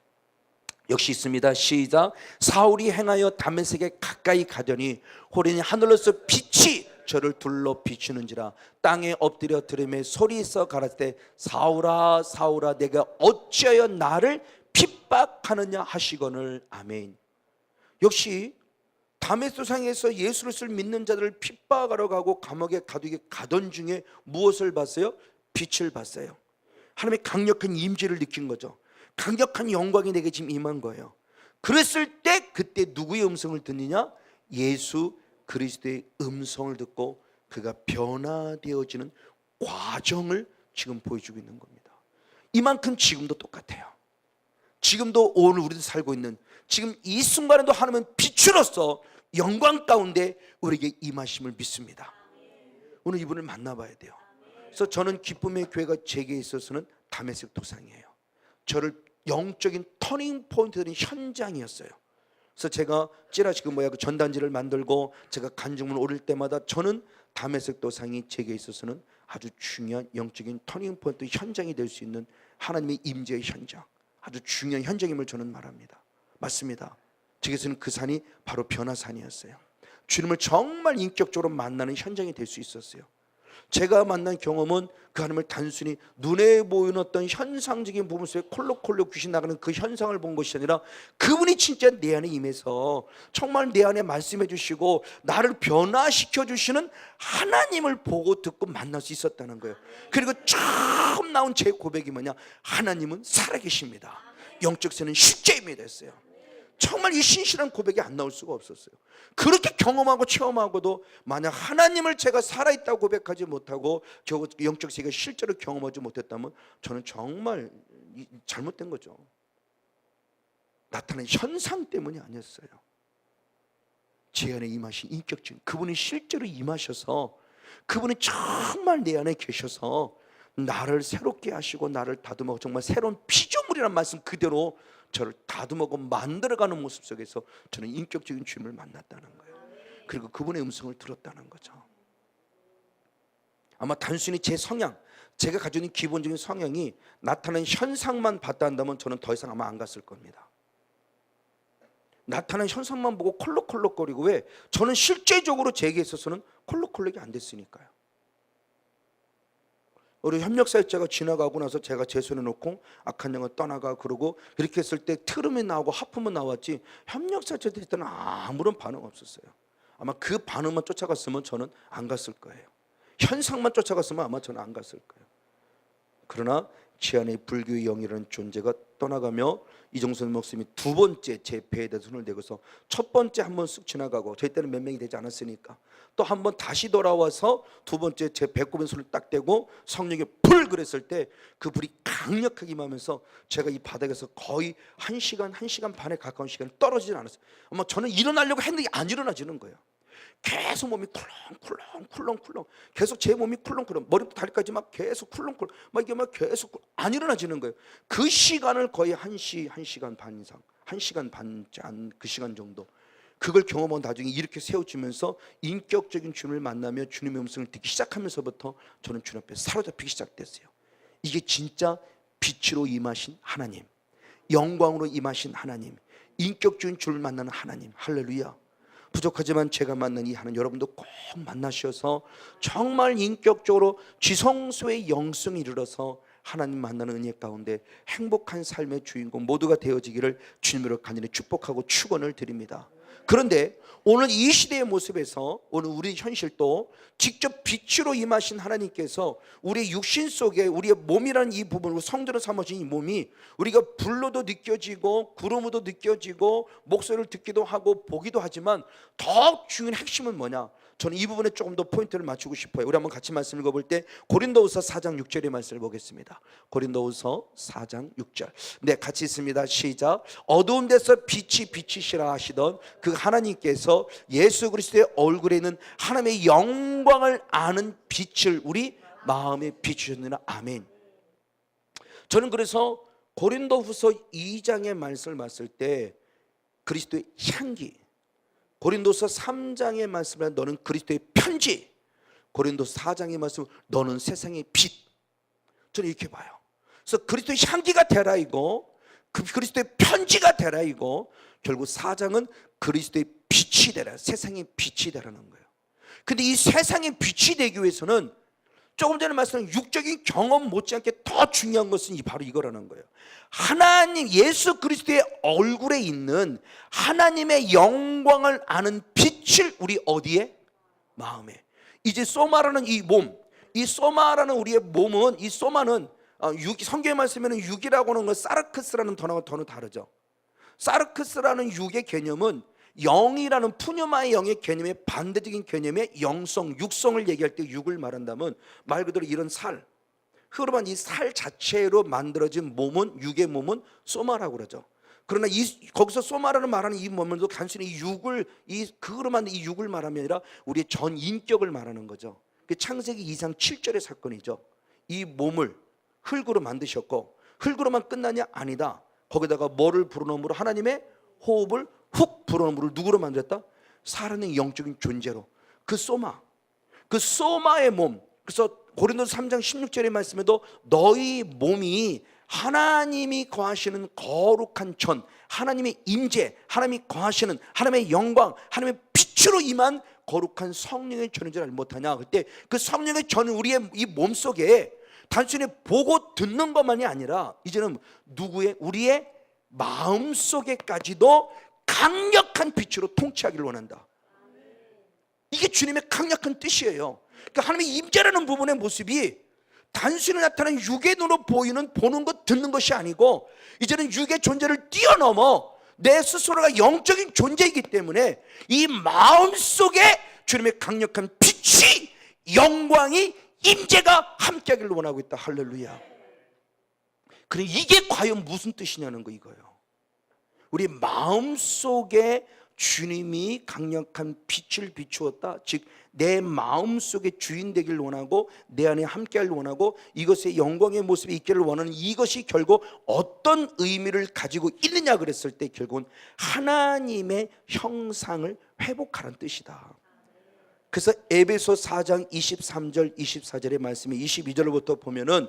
역시 있습니다. 시작. 사울이 행하여 다메섹에 가까이 가더니 호련히 하늘로서 빛이 저를 둘러 비추는지라. 땅에 엎드려 들음에 소리 있어 가라사대 사울아 사울아 내가 어찌하여 나를 핍박하느냐 하시거늘. 아멘. 역시 다메섹상에서 예수를 믿는 자들을 핍박하러 가고 감옥에 가두게 가던 중에 무엇을 봤어요? 빛을 봤어요. 하나님의 강력한 임재를 느낀 거죠. 강력한 영광이 내게 지금 임한 거예요. 그랬을 때 그때 누구의 음성을 듣느냐? 예수 그리스도의 음성을 듣고 그가 변화되어지는 과정을 지금 보여주고 있는 겁니다. 이만큼 지금도 똑같아요. 지금도 오늘 우리도 살고 있는 지금 이 순간에도 하나님은 빛으로서 영광 가운데 우리에게 임하심을 믿습니다. 오늘 이분을 만나봐야 돼요. 그래서 저는 기쁨의 교회가 제게 있어서는 다메섹 도상이에요. 저를 영적인 터닝 포인트 된 현장이었어요. 그래서 제가 찌라시 그 전단지를 만들고 제가 간증문 오를 때마다 저는 다메섹 도상이 제게 있어서는 아주 중요한 영적인 터닝 포인트 현장이 될 수 있는 하나님의 임재의 현장, 아주 중요한 현장임을 저는 말합니다. 맞습니다. 제게서는 그 산이 바로 변화산이었어요. 주님을 정말 인격적으로 만나는 현장이 될 수 있었어요. 제가 만난 경험은 그 하나님을 단순히 눈에 보이는 어떤 현상적인 부분 속에 콜록콜록 귀신 나가는 그 현상을 본 것이 아니라 그분이 진짜 내 안에 임해서 정말 내 안에 말씀해 주시고 나를 변화시켜 주시는 하나님을 보고 듣고 만날 수 있었다는 거예요. 그리고 처음 나온 제 고백이 뭐냐, 하나님은 살아계십니다. 영적 세는 실제입니다 했어요. 정말 이 신실한 고백이 안 나올 수가 없었어요. 그렇게 경험하고 체험하고도 만약 하나님을 제가 살아있다고 고백하지 못하고 저 영적 세계를 실제로 경험하지 못했다면 저는 정말 잘못된 거죠. 나타난 현상 때문이 아니었어요. 제 안에 임하신 인격적인 그분이 실제로 임하셔서 그분이 정말 내 안에 계셔서 나를 새롭게 하시고 나를 다듬어 정말 새로운 피조물이라는 말씀 그대로 저를 다듬어고 만들어가는 모습 속에서 저는 인격적인 주님을 만났다는 거예요. 그리고 그분의 음성을 들었다는 거죠. 아마 단순히 제 성향, 제가 가지고 있는 기본적인 성향이 나타나는 현상만 봤다 한다면 저는 더 이상 아마 안 갔을 겁니다. 나타나는 현상만 보고 콜록콜록거리고, 왜? 저는 실제적으로 제게 있어서는 콜록콜록이 안 됐으니까요. 우리 협력사역자가 지나가고 나서 제가 제 손에 놓고 악한 영을 떠나가 그러고 그렇게 했을 때 트름이 나오고 하품은 나왔지 협력사역자들이 때는 아무런 반응 없었어요. 아마 그 반응만 쫓아갔으면 저는 안 갔을 거예요. 현상만 쫓아갔으면 아마 저는 안 갔을 거예요. 그러나 제 안에 불교의 영이라는 존재가 떠나가며 이종선 목사님이 두 번째 제 배에 대해서 손을 대고서 첫 번째 한번 쓱 지나가고 저희 때는 몇 명이 되지 않았으니까 또 한번 다시 돌아와서 두 번째 제 배꼽에 손을 딱 대고 성령이 불 그랬을 때 그 불이 강력하게 임하면서 제가 이 바닥에서 거의 1시간 반에 가까운 시간을 떨어지진 않았어요. 아마 저는 일어나려고 했는데 안 일어나지는 거예요. 계속 몸이 쿨렁쿨렁 계속 제 몸이 쿨렁쿨렁 머리부터 다리까지 막 계속 쿨렁쿨렁 막 이게 막 계속 안 일어나지는 거예요. 그 시간을 거의 1시간 반 이상 1시간 반 그 시간 정도 그걸 경험한 나중에 이렇게 세워지면서 인격적인 주님을 만나며 주님의 음성을 듣기 시작하면서부터 저는 주님 앞에 사로잡히기 시작됐어요. 이게 진짜 빛으로 임하신 하나님, 영광으로 임하신 하나님, 인격적인 주님을 만나는 하나님. 할렐루야. 부족하지만 제가 만난 이 하나님 여러분도 꼭 만나셔서 정말 인격적으로 지성소의 영성에 이르러서 하나님 만나는 은혜 가운데 행복한 삶의 주인공 모두가 되어지기를 주님으로 간절히 축복하고 축원을 드립니다. 그런데 오늘 이 시대의 모습에서 오늘 우리 현실도 직접 빛으로 임하신 하나님께서 우리의 육신 속에 우리의 몸이라는 이 부분으로 성전을 삼으신 이 몸이 우리가 불로도 느껴지고 구름으로도 느껴지고 목소리를 듣기도 하고 보기도 하지만 더 중요한 핵심은 뭐냐? 저는 이 부분에 조금 더 포인트를 맞추고 싶어요. 우리 한번 같이 말씀 읽어볼 때 고린도후서 4장 6절의 말씀을 보겠습니다. 고린도후서 4장 6절. 네, 같이 있습니다. 시작. 어두운 데서 빛이 비치시라 하시던 그 하나님께서 예수 그리스도의 얼굴에 있는 하나님의 영광을 아는 빛을 우리 마음에 비추셨느니라. 아멘. 저는 그래서 고린도후서 2장의 말씀을 봤을 때 그리스도의 향기, 고린도서 3장의 말씀은 너는 그리스도의 편지, 고린도서 4장의 말씀은 너는 세상의 빛. 저는 이렇게 봐요. 그래서 그리스도의 향기가 되라 이고 그리스도의 편지가 되라 이고 결국 4장은 그리스도의 빛이 되라, 세상의 빛이 되라는 거예요. 근데 이 세상의 빛이 되기 위해서는 조금 전에 말씀한 육적인 경험 못지않게 더 중요한 것은 바로 이거라는 거예요. 하나님 예수 그리스도의 얼굴에 있는 하나님의 영광을 아는 빛을 우리 어디에? 마음에. 이제 소마라는 이 몸, 이 소마라는 우리의 몸은, 이 소마는 성경에 말씀에는 육이라고 하는 건 사르크스라는 단어가 다르죠. 사르크스라는 육의 개념은 영이라는 푸뉴마의 영의 개념의 반대적인 개념의 영성, 육성을 얘기할 때 육을 말한다면 말 그대로 이런 살, 흐름한 이 살 자체로 만들어진 몸은, 육의 몸은 소마라고 그러죠. 그러나 거기서 소마라는 말하는 이 몸도 단순히 육을 그거로 만든 이 육을 말하면 아니라 우리의 전 인격을 말하는 거죠. 그 창세기 2장 7절의 사건이죠. 이 몸을 흙으로 만드셨고 흙으로만 끝나냐? 아니다. 거기다가 뭐를 불어넣음으로 하나님의 호흡을 훅 불어넣음으로 누구로 만들었다? 살아있는 영적인 존재로 그 소마의 몸. 그래서 고린도서 3장 16절의 말씀에도 너희 몸이 하나님이 거하시는 거룩한 전, 하나님의 임재, 하나님이 거하시는 하나님의 영광, 하나님의 빛으로 임한 거룩한 성령의 전인 줄 알지 못하냐. 그때 그 성령의 전은 우리의 이 몸속에 단순히 보고 듣는 것만이 아니라 이제는 우리의 마음속에까지도 강력한 빛으로 통치하기를 원한다. 이게 주님의 강력한 뜻이에요. 그러니까 하나님의 임재라는 부분의 모습이 단순히 나타나는 육의 눈으로 보는 것, 듣는 것이 아니고 이제는 육의 존재를 뛰어넘어 내 스스로가 영적인 존재이기 때문에 이 마음속에 주님의 강력한 빛이, 영광이, 임재가 함께하기를 원하고 있다. 할렐루야. 그럼 이게 과연 무슨 뜻이냐는 거 이거예요. 우리 마음속에 주님이 강력한 빛을 비추었다. 즉 내 마음속에 주인 되기를 원하고 내 안에 함께하기를 원하고 이것의 영광의 모습이 있기를 원하는 이것이 결국 어떤 의미를 가지고 있느냐 그랬을 때 결국은 하나님의 형상을 회복하라는 뜻이다. 그래서 에베소 4장 23절 24절의 말씀이 22절부터 보면은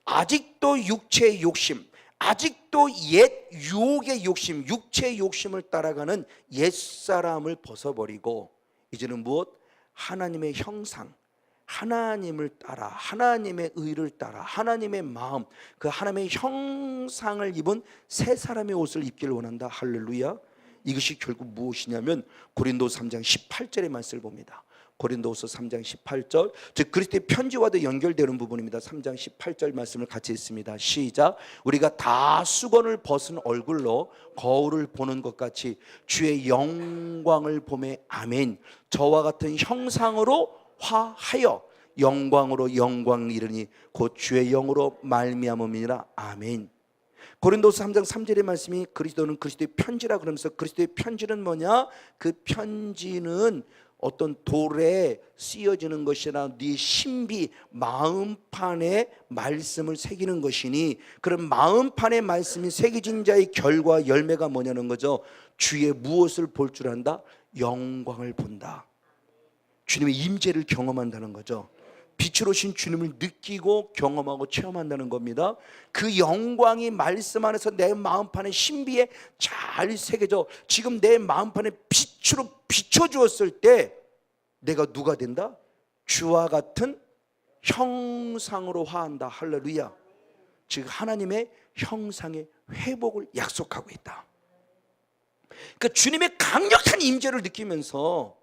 아직도 육체의 욕심, 아직도 옛 유혹의 욕심, 육체의 욕심을 따라가는 옛사람을 벗어버리고 이제는 무엇? 하나님의 형상, 하나님을 따라 하나님의 의를 따라 하나님의 마음, 그 하나님의 형상을 입은 새 사람의 옷을 입기를 원한다. 할렐루야. 이것이 결국 무엇이냐면 고린도서 3장 18절의 말씀을 봅니다. 고린도서 3장 18절, 즉 그리스도의 편지와도 연결되는 부분입니다. 3장 18절 말씀을 같이 읽습니다. 시작. 우리가 다 수건을 벗은 얼굴로 거울을 보는 것 같이 주의 영광을 보매 아멘. 저와 같은 형상으로 화하여 영광으로 영광 이르니 곧 주의 영으로 말미암음이니라. 아멘. 고린도서 3장 3절의 말씀이 그리스도는 그리스도의 편지라 그러면서 그리스도의 편지는 뭐냐? 그 편지는 어떤 돌에 쓰여지는 것이나 네 신비 마음판에 말씀을 새기는 것이니 그런 마음판에 말씀이 새겨진 자의 결과 열매가 뭐냐는 거죠. 주의 무엇을 볼 줄 안다? 영광을 본다. 주님의 임재를 경험한다는 거죠. 빛으로 오신 주님을 느끼고 경험하고 체험한다는 겁니다. 그 영광이 말씀 안에서 내 마음판에 신비에 잘 새겨져 지금 내 마음판에 빛으로 비춰주었을 때 내가 누가 된다? 주와 같은 형상으로 화한다. 할렐루야. 즉 하나님의 형상의 회복을 약속하고 있다. 그러니까 주님의 강력한 임재를 느끼면서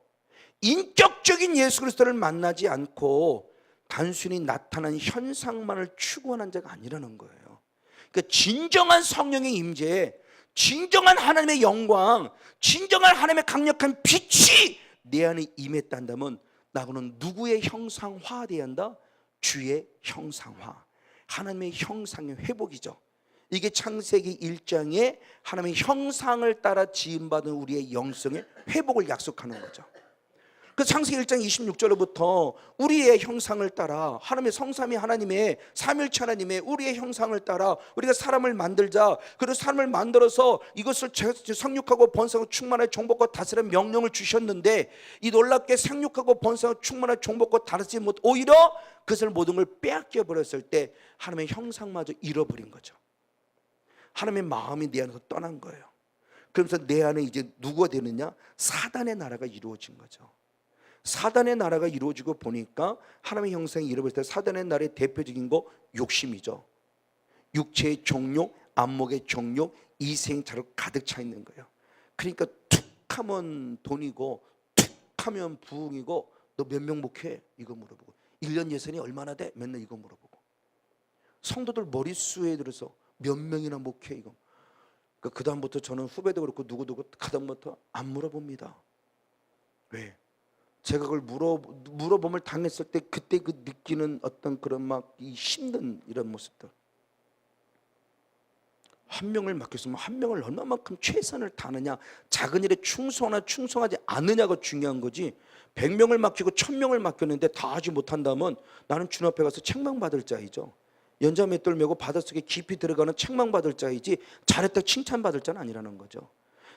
인격적인 예수 그리스도를 만나지 않고 단순히 나타난 현상만을 추구하는 자가 아니라는 거예요. 그러니까 진정한 성령의 임재, 진정한 하나님의 영광, 진정한 하나님의 강력한 빛이 내 안에 임했단다면 나는 누구의 형상화되어야 한다? 주의 형상화, 하나님의 형상의 회복이죠. 이게 창세기 1장에 하나님의 형상을 따라 지음받은 우리의 영성의 회복을 약속하는 거죠. 그 창세기 1장 26절로부터 우리의 형상을 따라 하나님의 성삼위 하나님의 삼일체 하나님의 우리의 형상을 따라 우리가 사람을 만들자. 그리고 사람을 만들어서 이것을 생육하고 번성하고 충만하여 종복하고 다스리는 명령을 주셨는데 이 놀랍게 생육하고 번성하고 충만하여 종복하고 다스리지 못 오히려 그것을 모든 걸 빼앗겨 버렸을 때 하나님의 형상마저 잃어버린 거죠. 하나님의 마음이 내 안에서 떠난 거예요. 그러면서 내 안에 이제 누구가 되느냐? 사단의 나라가 이루어진 거죠. 사단의 나라가 이루어지고 보니까 하나님의 형상이 잃어버릴 때 사단의 나라의 대표적인 거 욕심이죠. 육체의 종욕, 안목의 종욕, 이생차로 가득 차 있는 거예요. 그러니까 툭 하면 돈이고 툭 하면 부흥이고 너 몇 명 목회? 이거 물어보고 1년 예산이 얼마나 돼? 맨날 이거 물어보고 성도들 머릿수에 들어서 몇 명이나 목회? 이거 그 다음부터 저는 후배도 그렇고 누구도 그 다음부터 안 물어봅니다. 왜? 제가 그걸 물어봄을 당했을 때 그때 그 느끼는 어떤 그런 막 이 힘든 이런 모습들. 한 명을 맡겼으면 한 명을 얼마만큼 최선을 다하느냐, 작은 일에 충성하나 충성하지 않느냐가 중요한 거지. 100명을 맡기고 1000명을 맡겼는데 다 하지 못한다면 나는 주님 앞에 가서 책망받을 자이죠. 연자 맷돌 메고 바닷속에 깊이 들어가는 책망받을 자이지 잘했다 칭찬받을 자는 아니라는 거죠.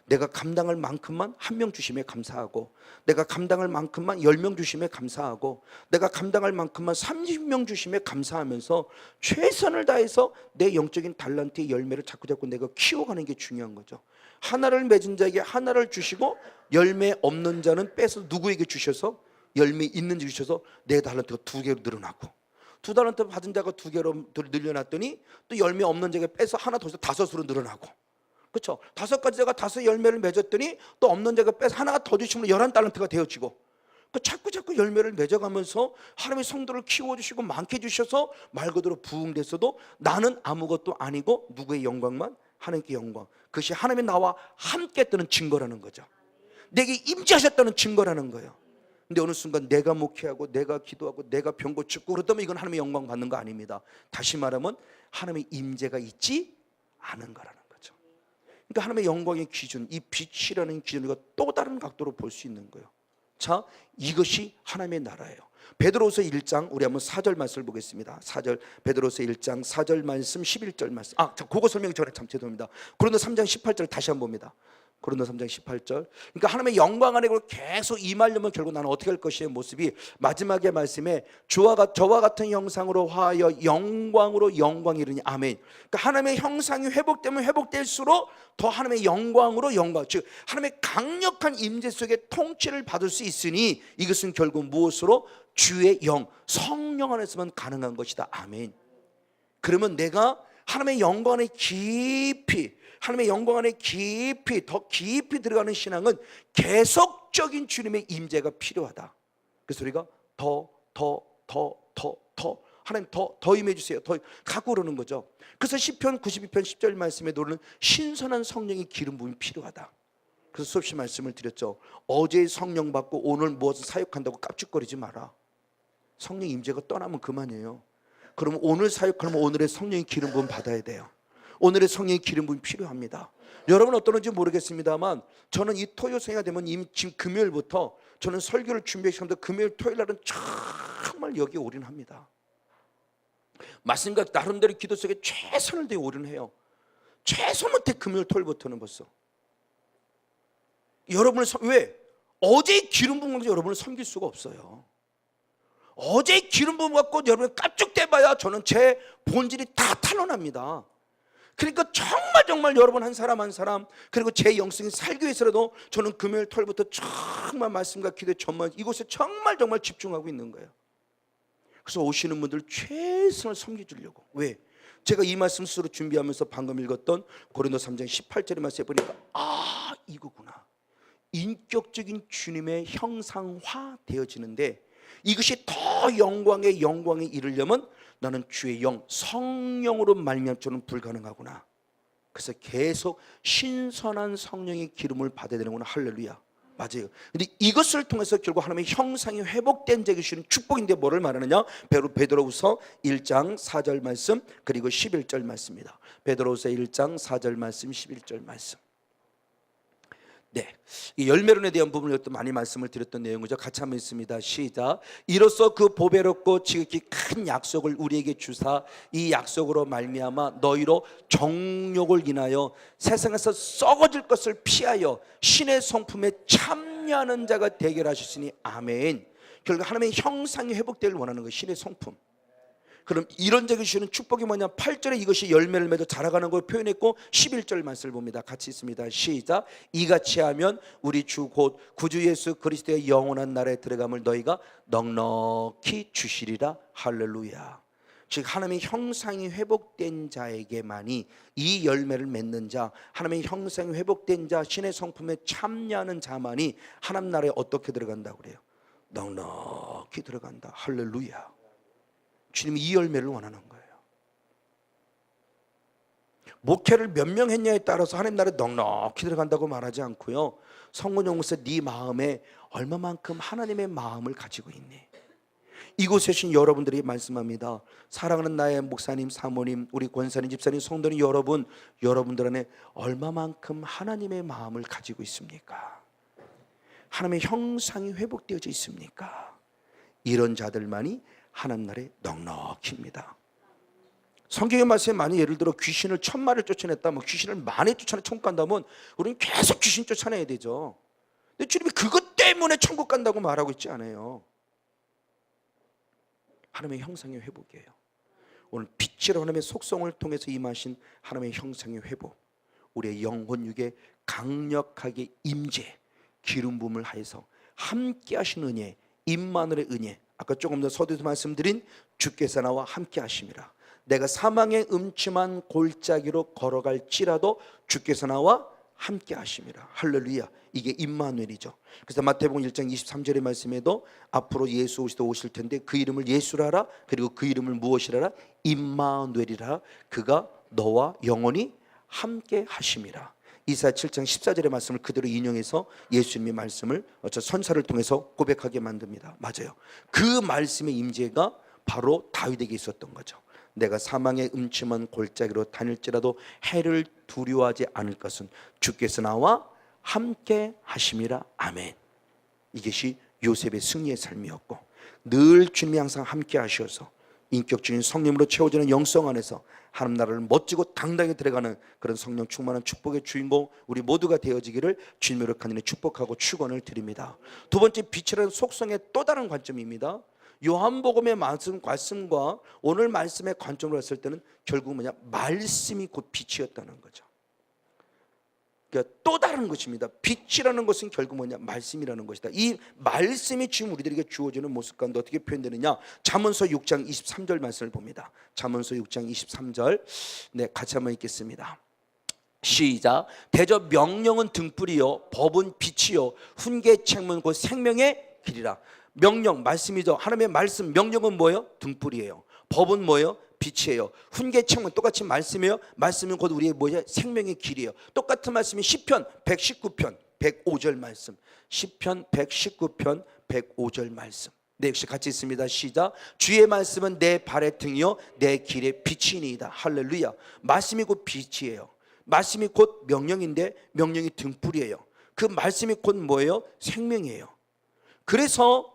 내가 감당할 만큼만 한 명 주심에 감사하고, 내가 감당할 만큼만 10명 주심에 감사하고, 내가 감당할 만큼만 30명 주심에 감사하면서 최선을 다해서 내 영적인 달란트의 열매를 자꾸 내가 키워가는 게 중요한 거죠. 하나를 맺은 자에게 하나를 주시고 열매 없는 자는 빼서 누구에게 주셔서 열매 있는 자 주셔서 내 달란트가 2개로 늘어나고, 2달란트 받은 자가 2개로 늘려놨더니 또 열매 없는 자에게 빼서 하나 더 줘서 5으로 늘어나고, 그렇죠? 5가지가 5 열매를 맺었더니 또 없는 자가 빼서 하나가 더 주시면 11달란트가 되어지고, 자꾸 열매를 맺어가면서 하나님의 성도를 키워주시고 많게 주셔서 말 그대로 부흥됐어도 나는 아무것도 아니고 누구의 영광만? 하나님께 영광. 그것이 하나님의 나와 함께 했다는 증거라는 거죠. 내게 임재하셨다는 증거라는 거예요. 근데 어느 순간 내가 목회하고 내가 기도하고 내가 병 고치고 그러다면 이건 하나님의 영광 받는 거 아닙니다. 다시 말하면 하나님의 임재가 있지 않은 거라는 거죠. 그러니까 하나님의 영광의 기준, 이 빛이라는 기준을 또 다른 각도로 볼 수 있는 거예요. 자, 이것이 하나님의 나라예요. 베드로서 1장 우리 한번 4절 말씀을 보겠습니다. 4절 베드로서 1장 4절 말씀 11절 말씀. 그거 설명 전에 참 죄송합니다. 고린도 3장 18절 다시 한번 봅니다. 고린도 3장 18절. 그러니까 하나님의 영광 안에 계속 임하려면 결국 나는 어떻게 할 것이의 모습이 마지막의 말씀에 저와 같은 형상으로 화하여 영광으로 영광이 이르니 아멘. 그러니까 하나님의 형상이 회복되면 회복될수록 더 하나님의 영광으로 영광, 즉 하나님의 강력한 임재 속에 통치를 받을 수 있으니 이것은 결국 무엇으로? 주의 영, 성령 안에서만 가능한 것이다. 아멘. 그러면 내가 하나님의 영광 안에 깊이, 하나님의 영광 안에 깊이, 더 깊이 들어가는 신앙은 계속적인 주님의 임재가 필요하다. 그래서 우리가 더 하나님 더 임해주세요. 더 갖고 그러는 거죠. 그래서 시편 92편 10절 말씀에 노는 신선한 성령의 기름 부음이 필요하다. 그래서 수없이 말씀을 드렸죠. 어제의 성령 받고 오늘 무엇을 사역한다고 깝죽거리지 마라. 성령 임재가 떠나면 그만이에요. 그러면 오늘 사역하면 오늘의 성령의 기름 부음 받아야 돼요. 오늘의 성령의 기름 부음이 필요합니다. 여러분 어떠는지 모르겠습니다만 저는 이 토요 성회가 되면 지금 금요일부터 저는 설교를 준비하시면서 금요일 토요일 날은 정말 여기에 올인합니다. 말씀과 나름대로 기도 속에 최선을 다해 올인해요. 최선 못해 금요일 토요일부터는 벌써. 여러분을 왜? 어제의 기름 부음 가지고 여러분을 섬길 수가 없어요. 어제의 기름 부음 갖고 여러분 깝죽대봐야 저는 제 본질이 다 탄로납니다. 그러니까 정말 여러분 한 사람 그리고 제 영성이 살기 위해서라도 저는 금요일 토요일부터 정말 말씀과 기도에 전만 이곳에 정말 집중하고 있는 거예요. 그래서 오시는 분들 최선을 섬겨주려고. 왜? 제가 이 말씀 스스로 준비하면서 방금 읽었던 고린도 3장 18절의 말씀에 보니까 이거구나. 인격적인 주님의 형상화 되어지는데 이것이 더 영광에 이르려면 나는 주의 영, 성령으로 말미암고는 불가능하구나. 그래서 계속 신선한 성령의 기름을 받아야 되는구나. 할렐루야. 맞아요. 근데 이것을 통해서 결국 하나님의 형상이 회복된 자에게 주시는 축복인데 뭐를 말하느냐? 베드로후서 1장 4절 말씀 그리고 11절 말씀입니다. 베드로후서 1장 4절 말씀 11절 말씀. 네, 이 열매론에 대한 부분을 또 많이 말씀을 드렸던 내용이죠. 같이 한번 읽습니다. 시작. 이로써 그 보배롭고 지극히 큰 약속을 우리에게 주사 이 약속으로 말미암아 너희로 정욕을 인하여 세상에서 썩어질 것을 피하여 신의 성품에 참여하는 자가 되게 하셨으니 아멘. 결국 하나님의 형상이 회복되기를 원하는 것, 신의 성품. 그럼 이런 자에게 주시는 축복이 뭐냐? 8절에 이것이 열매를 맺어 자라가는 걸 표현했고 11절 말씀을 봅니다. 같이 있습니다. 시작. 이같이 하면 우리 주 곧 구주 예수 그리스도의 영원한 나라에 들어감을 너희가 넉넉히 주시리라. 할렐루야. 즉 하나님의 형상이 회복된 자에게만이 이 열매를 맺는 자, 하나님의 형상이 회복된 자, 신의 성품에 참여하는 자만이 하나님 나라에 어떻게 들어간다고 그래요? 넉넉히 들어간다. 할렐루야. 주님이 이 열매를 원하는 거예요. 목회를 몇 명 했냐에 따라서 하나님 나라에 넉넉히 들어간다고 말하지 않고요. 성문용에서 네 마음에 얼마만큼 하나님의 마음을 가지고 있니? 이곳에 오신 여러분들이 말씀합니다. 사랑하는 나의 목사님, 사모님, 우리 권사님, 집사님, 성도님 여러분, 여러분들 안에 얼마만큼 하나님의 마음을 가지고 있습니까? 하나님의 형상이 회복되어져 있습니까? 이런 자들만이 하나님 나라에 넉넉입니다. 성경의 말씀에 많이 예를 들어 귀신을 1000마리를 쫓아냈다, 뭐 귀신을 만에 쫓아내 천국 간다면 우리는 계속 귀신 쫓아내야 되죠. 근데 주님이 그것 때문에 천국 간다고 말하고 있지 않아요. 하나님의 형상의 회복이에요. 오늘 빛으로 하나님의 속성을 통해서 임하신 하나님의 형상의 회복, 우리의 영혼 육에 강력하게 임재, 기름 부음을 하여서 함께 하신 은혜, 임마누엘의 은혜, 아까 조금 더 서두에서 말씀드린 주께서 나와 함께 하심이라. 내가 사망의 음침한 골짜기로 걸어갈지라도 주께서 나와 함께 하심이라. 할렐루야. 이게 임마누엘이죠. 그래서 마태복음 1장 23절의 말씀에도 앞으로 예수 오실 텐데 그 이름을 예수라 하라. 그리고 그 이름을 무엇이라 하라? 임마누엘이라. 그가 너와 영원히 함께 하심이라. 이사야 7장 14절의 말씀을 그대로 인용해서 예수님의 말씀을 선사를 통해서 고백하게 만듭니다. 맞아요. 그 말씀의 임재가 바로 다윗에게 있었던 거죠. 내가 사망의 음침한 골짜기로 다닐지라도 해를 두려워하지 않을 것은 주께서 나와 함께 하심이라. 아멘. 이것이 요셉의 승리의 삶이었고, 늘 주님이 항상 함께 하셔서 인격적인 성령으로 채워지는 영성 안에서 하나님 나라를 멋지고 당당히 들어가는 그런 성령 충만한 축복의 주인공 우리 모두가 되어지기를 주님으로 간절히 축복하고 축원을 드립니다. 두 번째, 빛이라는 속성의 또 다른 관점입니다. 요한복음의 말씀과 오늘 말씀의 관점으로 했을 때는 결국 뭐냐? 말씀이 곧 빛이었다는 거죠. 그러니까 또 다른 것입니다. 빛이라는 것은 결국 뭐냐? 말씀이라는 것이다. 이 말씀이 지금 우리들에게 주어지는 모습 가운데 어떻게 표현되느냐? 잠언서 6장 23절 말씀을 봅니다. 잠언서 6장 23절, 네, 같이 한번 읽겠습니다. 시작. 대저 명령은 등불이요 법은 빛이요 훈계 책문 곧 생명의 길이라. 명령, 말씀이죠. 하나님의 말씀, 명령은 뭐예요? 등불이에요. 법은 뭐예요? 빛이에요. 훈계책은 똑같이 말씀이에요. 말씀은 곧 우리의 뭐냐? 생명의 길이에요. 똑같은 말씀이 시편 119편 105절 말씀, 시편 119편 105절 말씀. 네, 역시 같이 있습니다. 시작. 주의 말씀은 내 발의 등이요 내 길의 빛이니이다. 할렐루야. 말씀이 곧 빛이에요. 말씀이 곧 명령인데 명령이 등불이에요. 그 말씀이 곧 뭐예요? 생명이에요. 그래서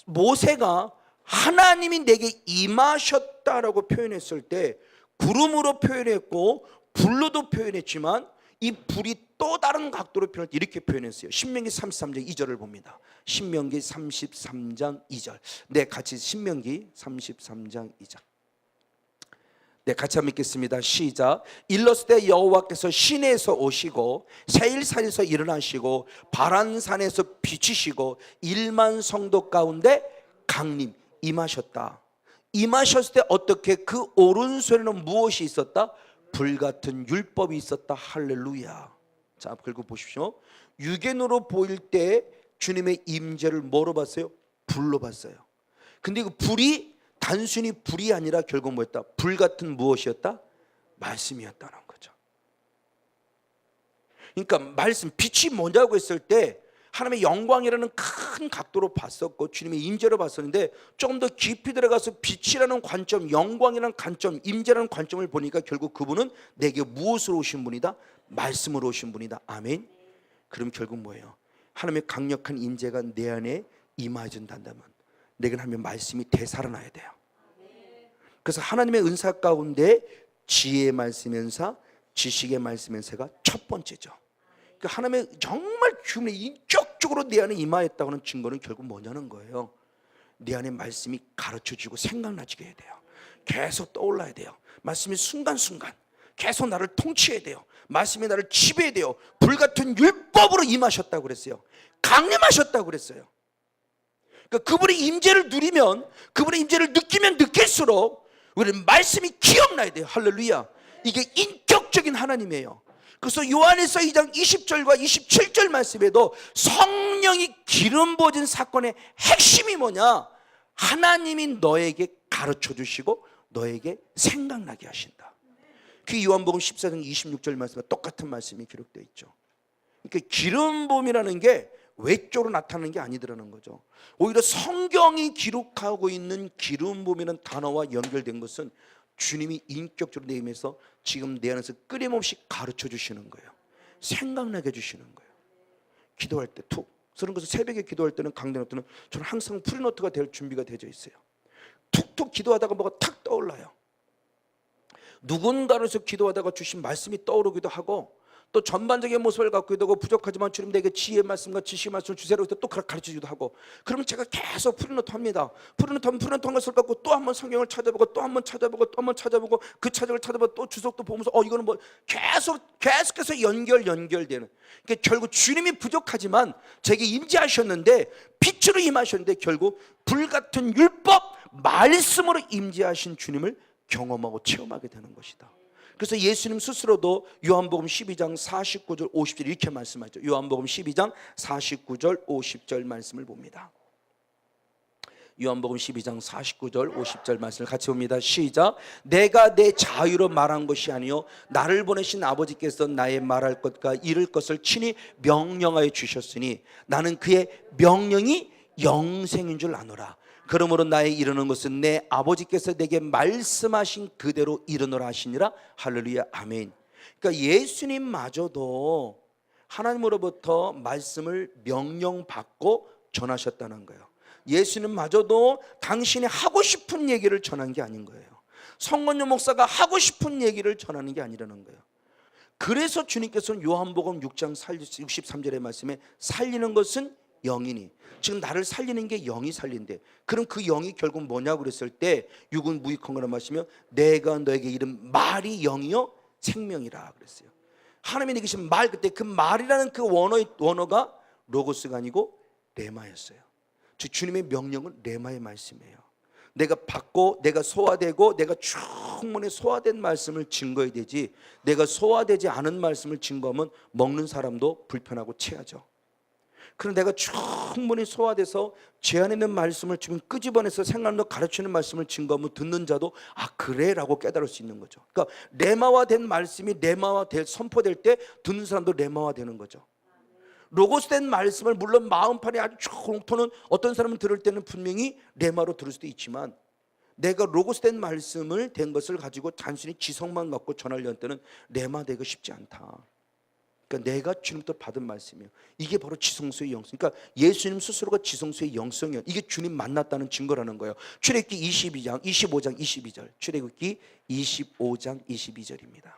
모세가 하나님이 내게 임하셨다라고 표현했을 때 구름으로 표현했고 불로도 표현했지만 이 불이 또 다른 각도로 표현할 때 이렇게 표현했어요. 신명기 33장 2절을 봅니다. 신명기 33장 2절. 네, 같이 신명기 33장 2절. 네, 같이 한번 읽겠습니다. 시작. 일렀을 때 여호와께서 시내에서 오시고 세일산에서 일어나시고 바란산에서 비치시고 1만 성도 가운데 강림 임하셨다. 임하셨을 때 어떻게? 그 오른손에는 무엇이 있었다? 불같은 율법이 있었다. 할렐루야. 자, 그리고 보십시오. 육안으로 보일 때 주님의 임재를 뭐로 봤어요? 불로 봤어요. 근데 그 불이 단순히 불이 아니라 결국 뭐였다? 불같은 무엇이었다? 말씀이었다는 거죠. 그러니까 말씀, 빛이 뭐냐고 했을 때 하나님의 영광이라는 큰 각도로 봤었고 주님의 임재로 봤었는데 조금 더 깊이 들어가서 빛이라는 관점, 영광이라는 관점, 임재라는 관점을 보니까 결국 그분은 내게 무엇으로 오신 분이다? 말씀으로 오신 분이다. 아멘. 그럼 결국 뭐예요? 하나님의 강력한 임재가 내 안에 임하진다면 내게 하나님의 말씀이 되살아나야 돼요. 그래서 하나님의 은사 가운데 지혜의 말씀 연사, 지식의 말씀 연사가 첫 번째죠. 그러니까 하나님의 정말 주님의 인격적으로 내 안에 임하였다고 하는 증거는 결국 뭐냐는 거예요. 내 안에 말씀이 가르쳐주고 생각나지게 해야 돼요. 계속 떠올라야 돼요. 말씀이 순간순간 계속 나를 통치해야 돼요. 말씀이 나를 지배해야 돼요. 불같은 율법으로 임하셨다고 그랬어요. 강림하셨다고 그랬어요. 그러니까 그분의 임재를 누리면, 그분의 임재를 느끼면 느낄수록 우리는 말씀이 기억나야 돼요. 할렐루야. 이게 인격적인 하나님이에요. 그래서 요한일서 2장 20절과 27절 말씀에도 성령이 기름 부어진 사건의 핵심이 뭐냐? 하나님이 너에게 가르쳐 주시고 너에게 생각나게 하신다. 그 요한복음 14장 26절 말씀과 똑같은 말씀이 기록되어 있죠. 그러니까 기름 부음이라는 게 외적으로 나타나는 게 아니더라는 거죠. 오히려 성경이 기록하고 있는 기름 부음이라는 단어와 연결된 것은 주님이 인격적으로 내 힘에서 지금 내 안에서 끊임없이 가르쳐 주시는 거예요. 생각나게 해주시는 거예요. 기도할 때 툭. 그런 것을 새벽에 기도할 때는, 강단할 때는 저는 항상 프리노트가 될 준비가 되어 있어요. 툭툭 기도하다가 뭐가 탁 떠올라요. 누군가로서 기도하다가 주신 말씀이 떠오르기도 하고, 또 전반적인 모습을 갖고도 하고, 부족하지만 주님 내게 지혜의 말씀과 지식의 말씀을 주세요. 또 가르쳐주기도 하고. 그러면 제가 계속 프리노트 합니다. 프리노트 하면 프리노트 한 것을 갖고 또 한번 성경을 찾아보고, 또 한번 찾아보고, 또 한번 찾아보고, 그 차적을 찾아보고, 또 주석도 보면서 이거는 뭐 계속해서 연결되는. 그러니까 결국 주님이 부족하지만 제게 임재하셨는데, 빛으로 임하셨는데, 결국 불같은 율법 말씀으로 임재하신 주님을 경험하고 체험하게 되는 것이다. 그래서 예수님 스스로도 요한복음 12장 49절 50절 이렇게 말씀하죠. 요한복음 12장 49절 50절 말씀을 봅니다. 요한복음 12장 49절 50절 말씀을 같이 봅니다. 시작. 내가 내 자유로 말한 것이 아니요 나를 보내신 아버지께서 나의 말할 것과 이룰 것을 친히 명령하여 주셨으니 나는 그의 명령이 영생인 줄 아노라. 그러므로 나의 이르는 것은 내 아버지께서 내게 말씀하신 그대로 이르노라 하시니라. 할렐루야 아멘. 그러니까 예수님마저도 하나님으로부터 말씀을 명령받고 전하셨다는 거예요. 예수님마저도 당신이 하고 싶은 얘기를 전한 게 아닌 거예요. 성건요 목사가 하고 싶은 얘기를 전하는 게 아니라는 거예요. 그래서 주님께서는 요한복음 6장 63절의 말씀에 살리는 것은 영이니, 지금 나를 살리는 게 영이 살린대. 그럼 그 영이 결국 뭐냐고 그랬을 때, 육은 무익한 거라 마시며 내가 너에게 이른 말이 영이요 생명이라 그랬어요. 하나님이 내게 주신 말, 그때 그 말이라는 그 원어가 로고스가 아니고 레마였어요. 즉 주님의 명령은 레마의 말씀이에요. 내가 받고 내가 소화되고 내가 충분히 소화된 말씀을 증거해야 되지, 내가 소화되지 않은 말씀을 증거하면 먹는 사람도 불편하고 체하죠. 그럼 내가 충분히 소화돼서 제 안에 있는 말씀을 지금 끄집어내서 생각로 가르치는 말씀을 증거하면 듣는 자도 그래 라고 깨달을 수 있는 거죠. 그러니까 레마화된 말씀이 레마화될 선포될 때 듣는 사람도 레마화되는 거죠. 로고스된 말씀을 물론 마음판에 아주 총토는 어떤 사람은 들을 때는 분명히 레마로 들을 수도 있지만, 내가 로고스된 말씀을 된 것을 가지고 단순히 지성만 갖고 전하려는 때는 레마되기가 쉽지 않다. 그러니까 내가 주님부터 받은 말씀이에요. 이게 바로 지성소의 영성. 그러니까 예수님 스스로가 지성소의 영성이에요. 이게 주님 만났다는 증거라는 거예요. 출애굽기 25장 22절. 출애굽기 25장 22절입니다.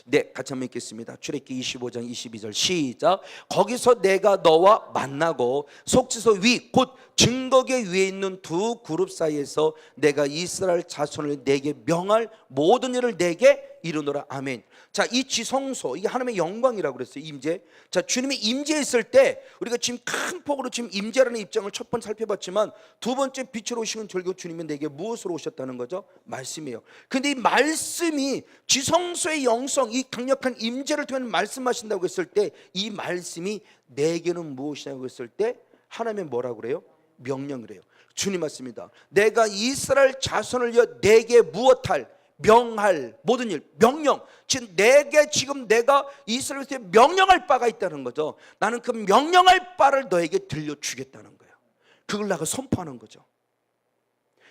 네, 같이 한번 읽겠습니다. 출애굽기 25장 22절 시작. 거기서 내가 너와 만나고 속지서 위 곧 증거계 위에 있는 두 그룹 사이에서 내가 이스라엘 자손을 내게 명할 모든 일을 내게 이루노라. 아멘. 자, 이 지성소, 이게 하나님의 영광이라고 그랬어요. 임재. 자, 주님이 임재했을 때 우리가 지금 큰 폭으로 지금 임재라는 입장을 첫 번 살펴봤지만, 두 번째 빛으로 오시는 결국 주님은 내게 무엇으로 오셨다는 거죠? 말씀이에요. 근데 이 말씀이 지성소의 영성, 이 강력한 임재를 통해 말씀하신다고 했을 때, 이 말씀이 내게는 무엇이냐고 했을 때 하나님은 뭐라고 그래요? 명령이래요. 주님 말씀입니다. 내가 이스라엘 자손을 위하여 내게 무엇할 명할 모든 일, 명령. 즉 내게 지금 내가 이스라엘에 명령할 바가 있다는 거죠. 나는 그 명령할 바를 너에게 들려주겠다는 거예요. 그걸 내가 선포하는 거죠.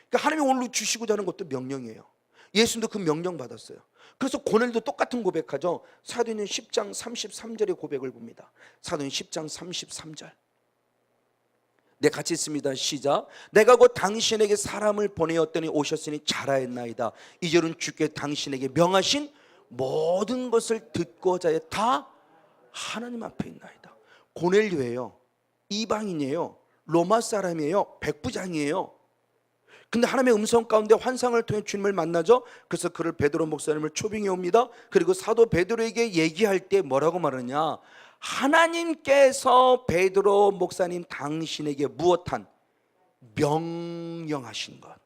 그러니까 하나님이 오늘 주시고자 하는 것도 명령이에요. 예수님도 그 명령 받았어요. 그래서 고넬도 똑같은 고백하죠. 사도행전 10장 33절의 고백을 봅니다. 사도행전 10장 33절. 네, 같이 있습니다. 시작. 내가 곧 당신에게 사람을 보내었더니 오셨으니 잘하였나이다. 이제는 주께 당신에게 명하신 모든 것을 듣고자 해 다 하나님 앞에 있나이다. 고넬료예요. 이방인이에요. 로마 사람이에요. 백부장이에요. 근데 하나님의 음성 가운데 환상을 통해 주님을 만나죠. 그래서 그를 베드로 목사님을 초빙해 옵니다. 그리고 사도 베드로에게 얘기할 때 뭐라고 말하느냐, 하나님께서 베드로 목사님 당신에게 무엇한 명령하신 것,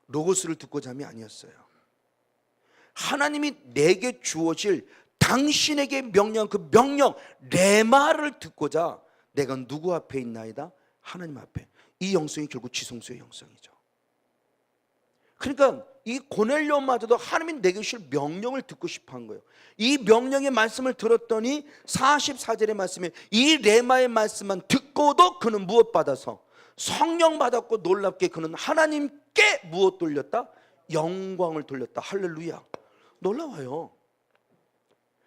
로고스를 듣고자 함이 아니었어요. 하나님이 내게 주어질 당신에게 명령, 그 명령 레마를 듣고자 내가 누구 앞에 있나이다? 하나님 앞에. 이 영성이 결국 지성소의 영성이죠. 그러니까 이 고넬료마저도 하나님이 내게 주실 명령을 듣고 싶어 한 거예요. 이 명령의 말씀을 들었더니 44절의 말씀에 이 레마의 말씀만 듣고도 그는 무엇 받아서 성령 받았고 놀랍게 그는 하나님께 무엇 돌렸다? 영광을 돌렸다. 할렐루야. 놀라워요.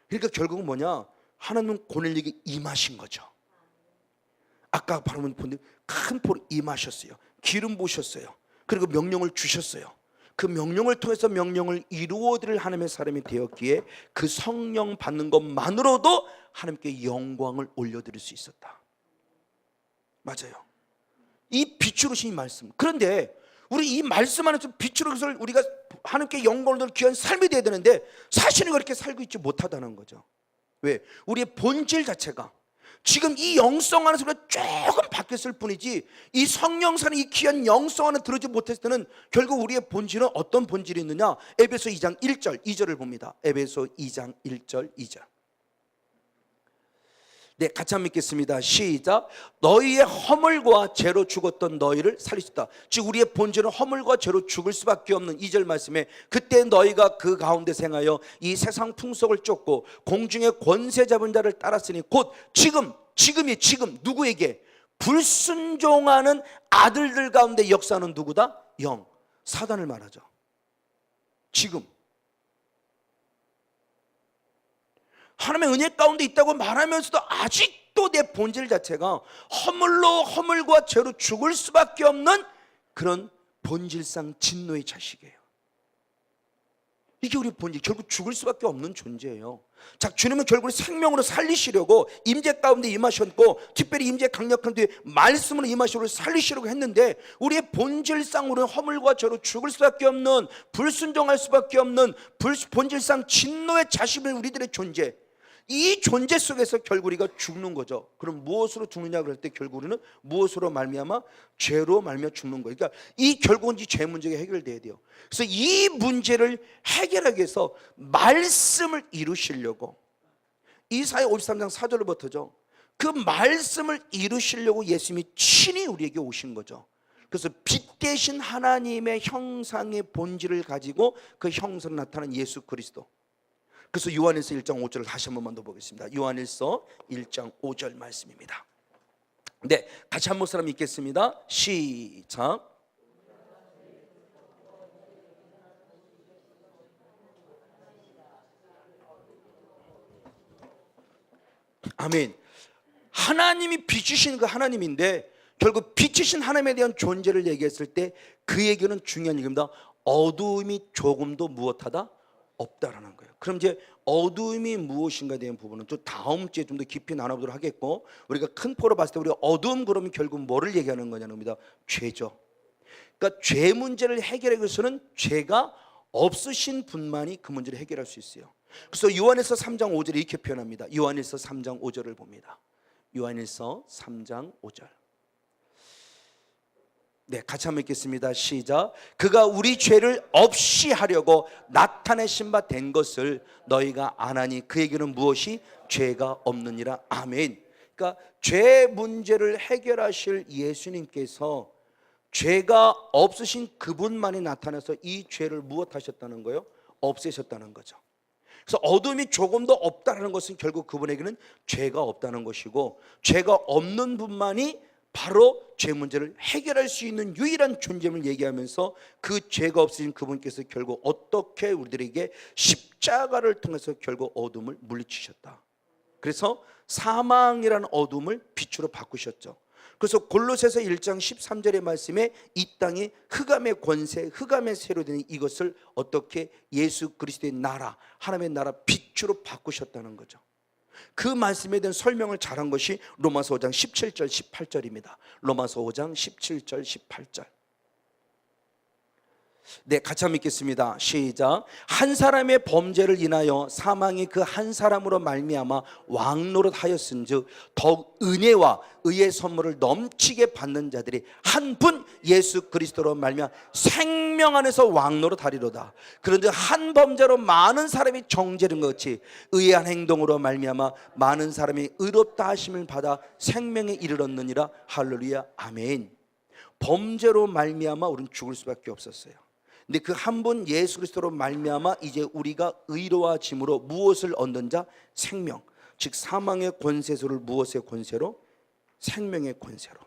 그러니까 결국은 뭐냐? 하나님은 고넬료에게 임하신 거죠. 아까 바라본 큰 포로 임하셨어요. 기름 부으셨어요. 그리고 명령을 주셨어요. 그 명령을 통해서 명령을 이루어드릴 하나님의 사람이 되었기에 그 성령 받는 것만으로도 하나님께 영광을 올려드릴 수 있었다. 맞아요. 이 빛으로 신 말씀. 그런데 우리 이 말씀 안에서 빛으로 것을 우리가 하나님께 영광을 돌릴 귀한 삶이 되어야 되는데 사실은 그렇게 살고 있지 못하다는 거죠. 왜? 우리의 본질 자체가 지금 이 영성 안에서 우리가 조금 바뀌었을 뿐이지 이 성령사는 이 귀한 영성 안에 들어오지 못했을 때는 결국 우리의 본질은 어떤 본질이 있느냐? 에베소 2장 1절 2절을 봅니다. 에베소 2장 1절 2절. 네, 같이 한번 읽겠습니다. 시작. 너희의 허물과 죄로 죽었던 너희를 살리셨다. 즉 우리의 본질은 허물과 죄로 죽을 수밖에 없는 2절 말씀에 그때 너희가 그 가운데 생하여 이 세상 풍속을 쫓고 공중의 권세 잡은 자를 따랐으니 곧 지금 누구에게? 불순종하는 아들들 가운데 역사하는 누구다? 영, 사단을 말하죠. 지금 하나님의 은혜 가운데 있다고 말하면서도 아직도 내 본질 자체가 허물과 죄로 죽을 수밖에 없는 그런 본질상 진노의 자식이에요. 이게 우리 본질, 결국 죽을 수밖에 없는 존재예요. 자, 주님은 결국 생명으로 살리시려고 임재 가운데 임하셨고 특별히 임재 강력한 뒤에 말씀으로 임하시려고 살리시려고 했는데 우리의 본질상으로는 허물과 죄로 죽을 수밖에 없는, 불순종할 수밖에 없는 본질상 진노의 자식인 우리들의 존재, 이 존재 속에서 결국 우리가 죽는 거죠. 그럼 무엇으로 죽느냐 그럴 때 결국 우리는 무엇으로 말미암아? 죄로 말미암아 죽는 거예요. 그러니까 이 결국은 이 죄 문제가 해결돼야 돼요. 그래서 이 문제를 해결하기 위해서 말씀을 이루시려고 이사야 53장 4절로부터죠. 그 말씀을 이루시려고 예수님이 친히 우리에게 오신 거죠. 그래서 빛 대신 하나님의 형상의 본질을 가지고 그 형상을 나타낸 예수 그리스도. 그래서 요한일서 1장 5절을 다시 한 번만 더 보겠습니다. 요한일서 1장 5절 말씀입니다. 네, 같이 한 목사님 읽겠습니다. 시작. 아멘. 하나님이 빛이신 그 하나님인데 결국 빛이신 하나님에 대한 존재를 얘기했을 때 그에게는 중요한 얘기입니다. 어두움이 조금도 무엇하다? 없다라는 거예요. 그럼 이제 어두움이 무엇인가에 대한 부분은 또 다음 주에 좀 더 깊이 나눠보도록 하겠고, 우리가 큰 포로 봤을 때 우리가 어두움 그러면 결국 뭐를 얘기하는 거냐는 겁니다. 죄죠. 그러니까 죄 문제를 해결하기 위해서는 죄가 없으신 분만이 그 문제를 해결할 수 있어요. 그래서 요한일서 3장 5절에 이렇게 표현합니다. 요한일서 3장 5절을 봅니다. 요한일서 3장 5절. 네, 같이 한번 읽겠습니다. 시작. 그가 우리 죄를 없이 하려고 나타내신 바 된 것을 너희가 아나니 그에게는 무엇이? 죄가 없느니라. 아멘. 그러니까 죄 문제를 해결하실 예수님께서 죄가 없으신 그분만이 나타나서 이 죄를 무엇하셨다는 거예요? 없애셨다는 거죠. 그래서 어둠이 조금도 없다는 것은 결국 그분에게는 죄가 없다는 것이고, 죄가 없는 분만이 바로 죄 문제를 해결할 수 있는 유일한 존재임을 얘기하면서 그 죄가 없으신 그분께서 결국 어떻게 우리들에게 십자가를 통해서 결국 어둠을 물리치셨다. 그래서 사망이라는 어둠을 빛으로 바꾸셨죠. 그래서 골로새서 1장 13절의 말씀에 이 땅이 흑암의 권세, 흑암의 세로 되는 이것을 어떻게 예수 그리스도의 나라, 하나님의 나라 빛으로 바꾸셨다는 거죠. 그 말씀에 대한 설명을 잘한 것이 로마서 5장 17절 18절입니다. 로마서 5장 17절 18절. 네, 같이 한번 읽겠습니다. 시작. 한 사람의 범죄를 인하여 사망이 그 한 사람으로 말미암아 왕노릇하였은즉 더욱 은혜와 의의 선물을 넘치게 받는 자들이 한 분 예수 그리스도로 말미암아 생명 안에서 왕노릇하리로다. 그런데 한 범죄로 많은 사람이 정죄된 것 같이 의한 행동으로 말미암아 많은 사람이 의롭다 하심을 받아 생명에 이르렀느니라. 할렐루야. 아멘. 범죄로 말미암아 우리는 죽을 수밖에 없었어요. 근데 그 한 분 예수 그리스도로 말미암아 이제 우리가 의로워짐으로 무엇을 얻는 자? 생명. 즉 사망의 권세소를 무엇의 권세로? 생명의 권세로.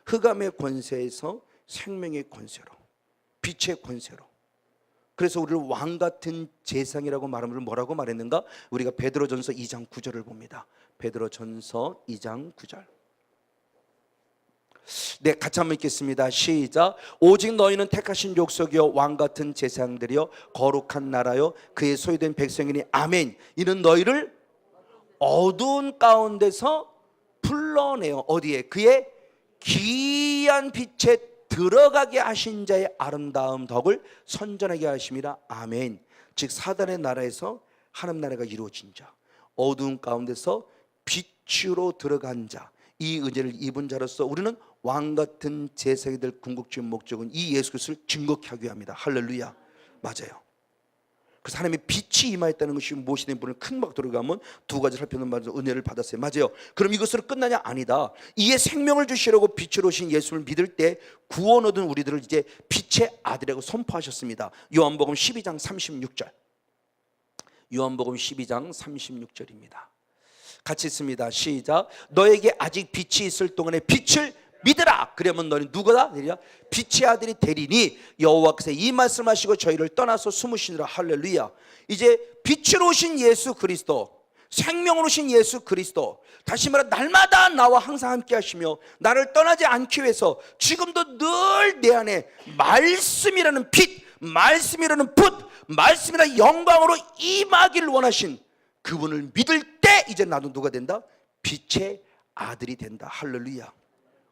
흑암의 권세에서 생명의 권세로, 빛의 권세로. 그래서 우리를 왕 같은 재상이라고 말하면 뭐라고 말했는가? 우리가 베드로전서 2장 9절을 봅니다. 베드로전서 2장 9절. 네, 같이 한번 읽겠습니다. 시작. 오직 너희는 택하신 족속이요 왕 같은 제사장들이요 거룩한 나라요 그의 소유된 백성이니 아멘. 이는 너희를 어두운 가운데서 불러내어 어디에? 그의 귀한 빛에 들어가게 하신 자의 아름다움 덕을 선전하게 하심이라. 아멘. 즉 사단의 나라에서 하나님 나라가 이루어진 자, 어두운 가운데서 빛으로 들어간 자, 이 은혜를 입은 자로서 우리는 왕 같은 제사장이 될 궁극적인 목적은 이 예수 그리스도를 증거케 하기 위함이다. 할렐루야. 맞아요. 그래서 하나님의 빛이 임하였다는 것이 무엇이 된 분을 큰 막 들어가면 두 가지를 살펴는 말에서 은혜를 받았어요. 맞아요. 그럼 이것으로 끝나냐? 아니다. 이에 생명을 주시려고 빛으로 오신 예수를 믿을 때 구원 얻은 우리들을 이제 빛의 아들이라고 선포하셨습니다. 요한복음 12장 36절. 요한복음 12장 36절입니다. 같이 있습니다. 시작. 너에게 아직 빛이 있을 동안에 빛을 믿으라. 그러면 너는 누구다? 빛의 아들이 되리니 여호와께서 이 말씀하시고 저희를 떠나서 숨으시니라. 할렐루야. 이제 빛으로 오신 예수 그리스도, 생명으로 오신 예수 그리스도, 다시 말해 날마다 나와 항상 함께 하시며 나를 떠나지 않기 위해서 지금도 늘 내 안에 말씀이라는 빛, 말씀이라는 붓, 말씀이라는 영광으로 임하기를 원하신 그분을 믿을 때 이제 나도 누가 된다? 빛의 아들이 된다. 할렐루야.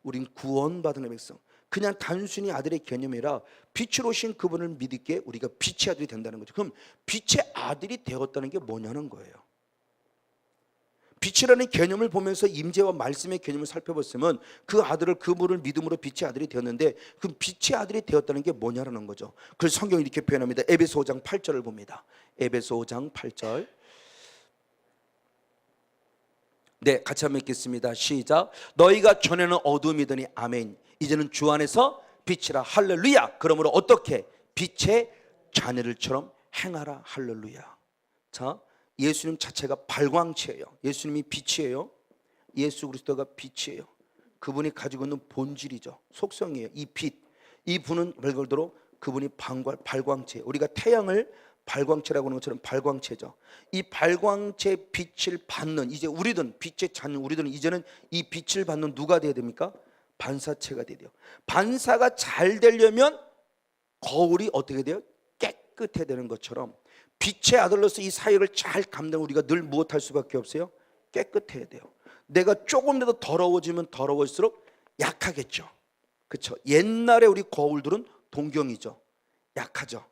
우린 구원받은 백성. 그냥 단순히 아들의 개념이라 빛으로 오신 그분을 믿기에 우리가 빛의 아들이 된다는 거죠. 그럼 빛의 아들이 되었다는 게 뭐냐는 거예요. 빛이라는 개념을 보면서 임재와 말씀의 개념을 살펴봤으면 그 아들을, 그분을 믿음으로 빛의 아들이 되었는데 그럼 빛의 아들이 되었다는 게 뭐냐는 거죠. 그래서 성경이 이렇게 표현합니다. 에베소 5장 8절을 봅니다. 에베소 5장 8절. 네, 같이 한번 읽겠습니다. 시작. 너희가 전에는 어둠이더니 아멘. 이제는 주 안에서 빛이라. 할렐루야. 그러므로 어떻게? 빛의 자녀들처럼 행하라. 할렐루야. 자, 예수님 자체가 발광체예요. 예수님이 빛이에요. 예수 그리스도가 빛이에요. 그분이 가지고 있는 본질이죠. 속성이에요. 이 빛, 이 분은 말 그대로 그분이 발광체예요. 우리가 태양을 발광체라고 하는 것처럼 발광체죠. 이 발광체 빛을 받는, 이제 우리들은 빛의 자녀, 우리들은 이제는 이 빛을 받는 누가 돼야 됩니까? 반사체가 돼야 돼요. 반사가 잘 되려면 거울이 어떻게 돼요? 깨끗해야 되는 것처럼 빛의 아들로서 이 사역을 잘 감당, 우리가 늘 무엇할 수밖에 없어요? 깨끗해야 돼요. 내가 조금이라도 더러워지면 더러워질수록 약하겠죠. 그렇죠? 옛날에 우리 거울들은 동경이죠. 약하죠.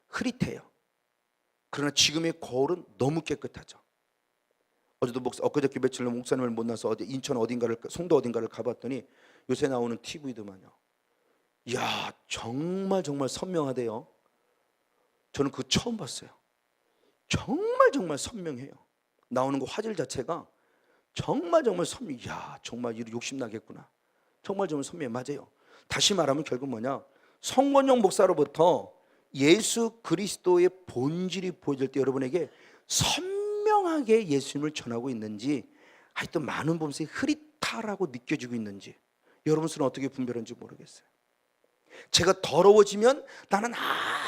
흐릿해요. 그러나 지금의 거울은 너무 깨끗하죠. 어제도 엊그저께 며칠 전 목사님을 만나서 어디 인천 어딘가를, 송도 어딘가를 가봤더니 요새 나오는 TV도만요. 이야, 정말 선명하대요. 저는 그거 처음 봤어요. 정말 선명해요. 나오는 거 화질 자체가 정말 선명. 이야, 정말 욕심 나겠구나. 정말 선명해. 맞아요. 다시 말하면 결국 뭐냐? 성건용 목사로부터 예수 그리스도의 본질이 보여질 때 여러분에게 선명하게 예수님을 전하고 있는지, 하여튼 많은 범수에 흐릿하라고 느껴지고 있는지 여러분 수는 어떻게 분별하는지 모르겠어요. 제가 더러워지면 나는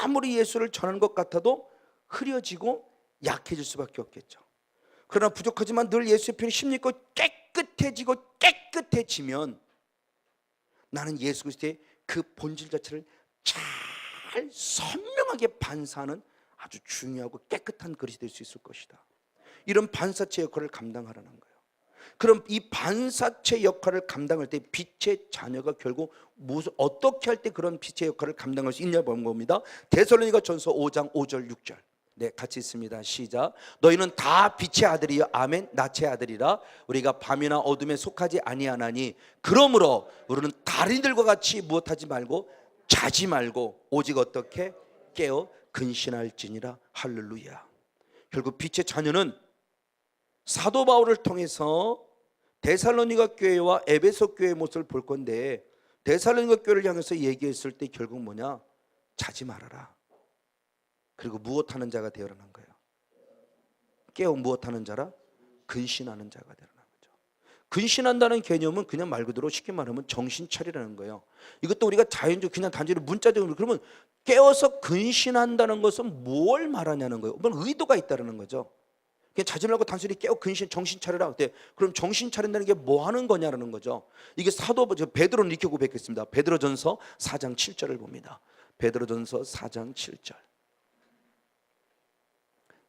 아무리 예수를 전하는 것 같아도 흐려지고 약해질 수밖에 없겠죠. 그러나 부족하지만 늘 예수의 편이 힘있고 깨끗해지면 나는 예수 그리스도의 그 본질 자체를 잘 선명하게 반사하는 아주 중요하고 깨끗한 그릇이 될 수 있을 것이다. 이런 반사체 역할을 감당하라는 거예요. 그럼 이 반사체 역할을 감당할 때 빛의 자녀가 결국 어떻게 할 때 그런 빛의 역할을 감당할 수 있냐 보는 겁니다. 데살로니가 전서 5장 5절 6절. 네, 같이 있습니다. 시작. 너희는 다 빛의 아들이여 아멘. 낫의 아들이라. 우리가 밤이나 어둠에 속하지 아니하나니 그러므로 우리는 다른이들과 같이 무엇하지 말고 자지 말고 오직 어떻게 깨어 근신할지니라. 할렐루야. 결국 빛의 자녀는 사도 바울을 통해서 데살로니가 교회와 에베소 교회의 모습을 볼 건데, 데살로니가 교회를 향해서 얘기했을 때 결국 뭐냐? 자지 말아라. 그리고 무엇하는 자가 되어라는 거예요. 깨어 무엇하는 자라? 근신하는 자가 되어라는 거죠. 근신한다는 개념은 그냥 말 그대로 쉽게 말하면 정신 차리라는 거예요. 이것도 우리가 자연적으로 그냥 단순히 문자적으로 그러면 깨어서 근신한다는 것은 뭘 말하냐는 거예요. 뭘 의도가 있다는 거죠. 그냥 자지 말고 단순히 깨어 근신 정신 차리라. 그럼 정신 차린다는 게 뭐 하는 거냐라는 거죠. 이게 사도 베드로는 이렇게 고백했습니다. 베드로전서 4장 7절을 봅니다. 베드로전서 4장 7절.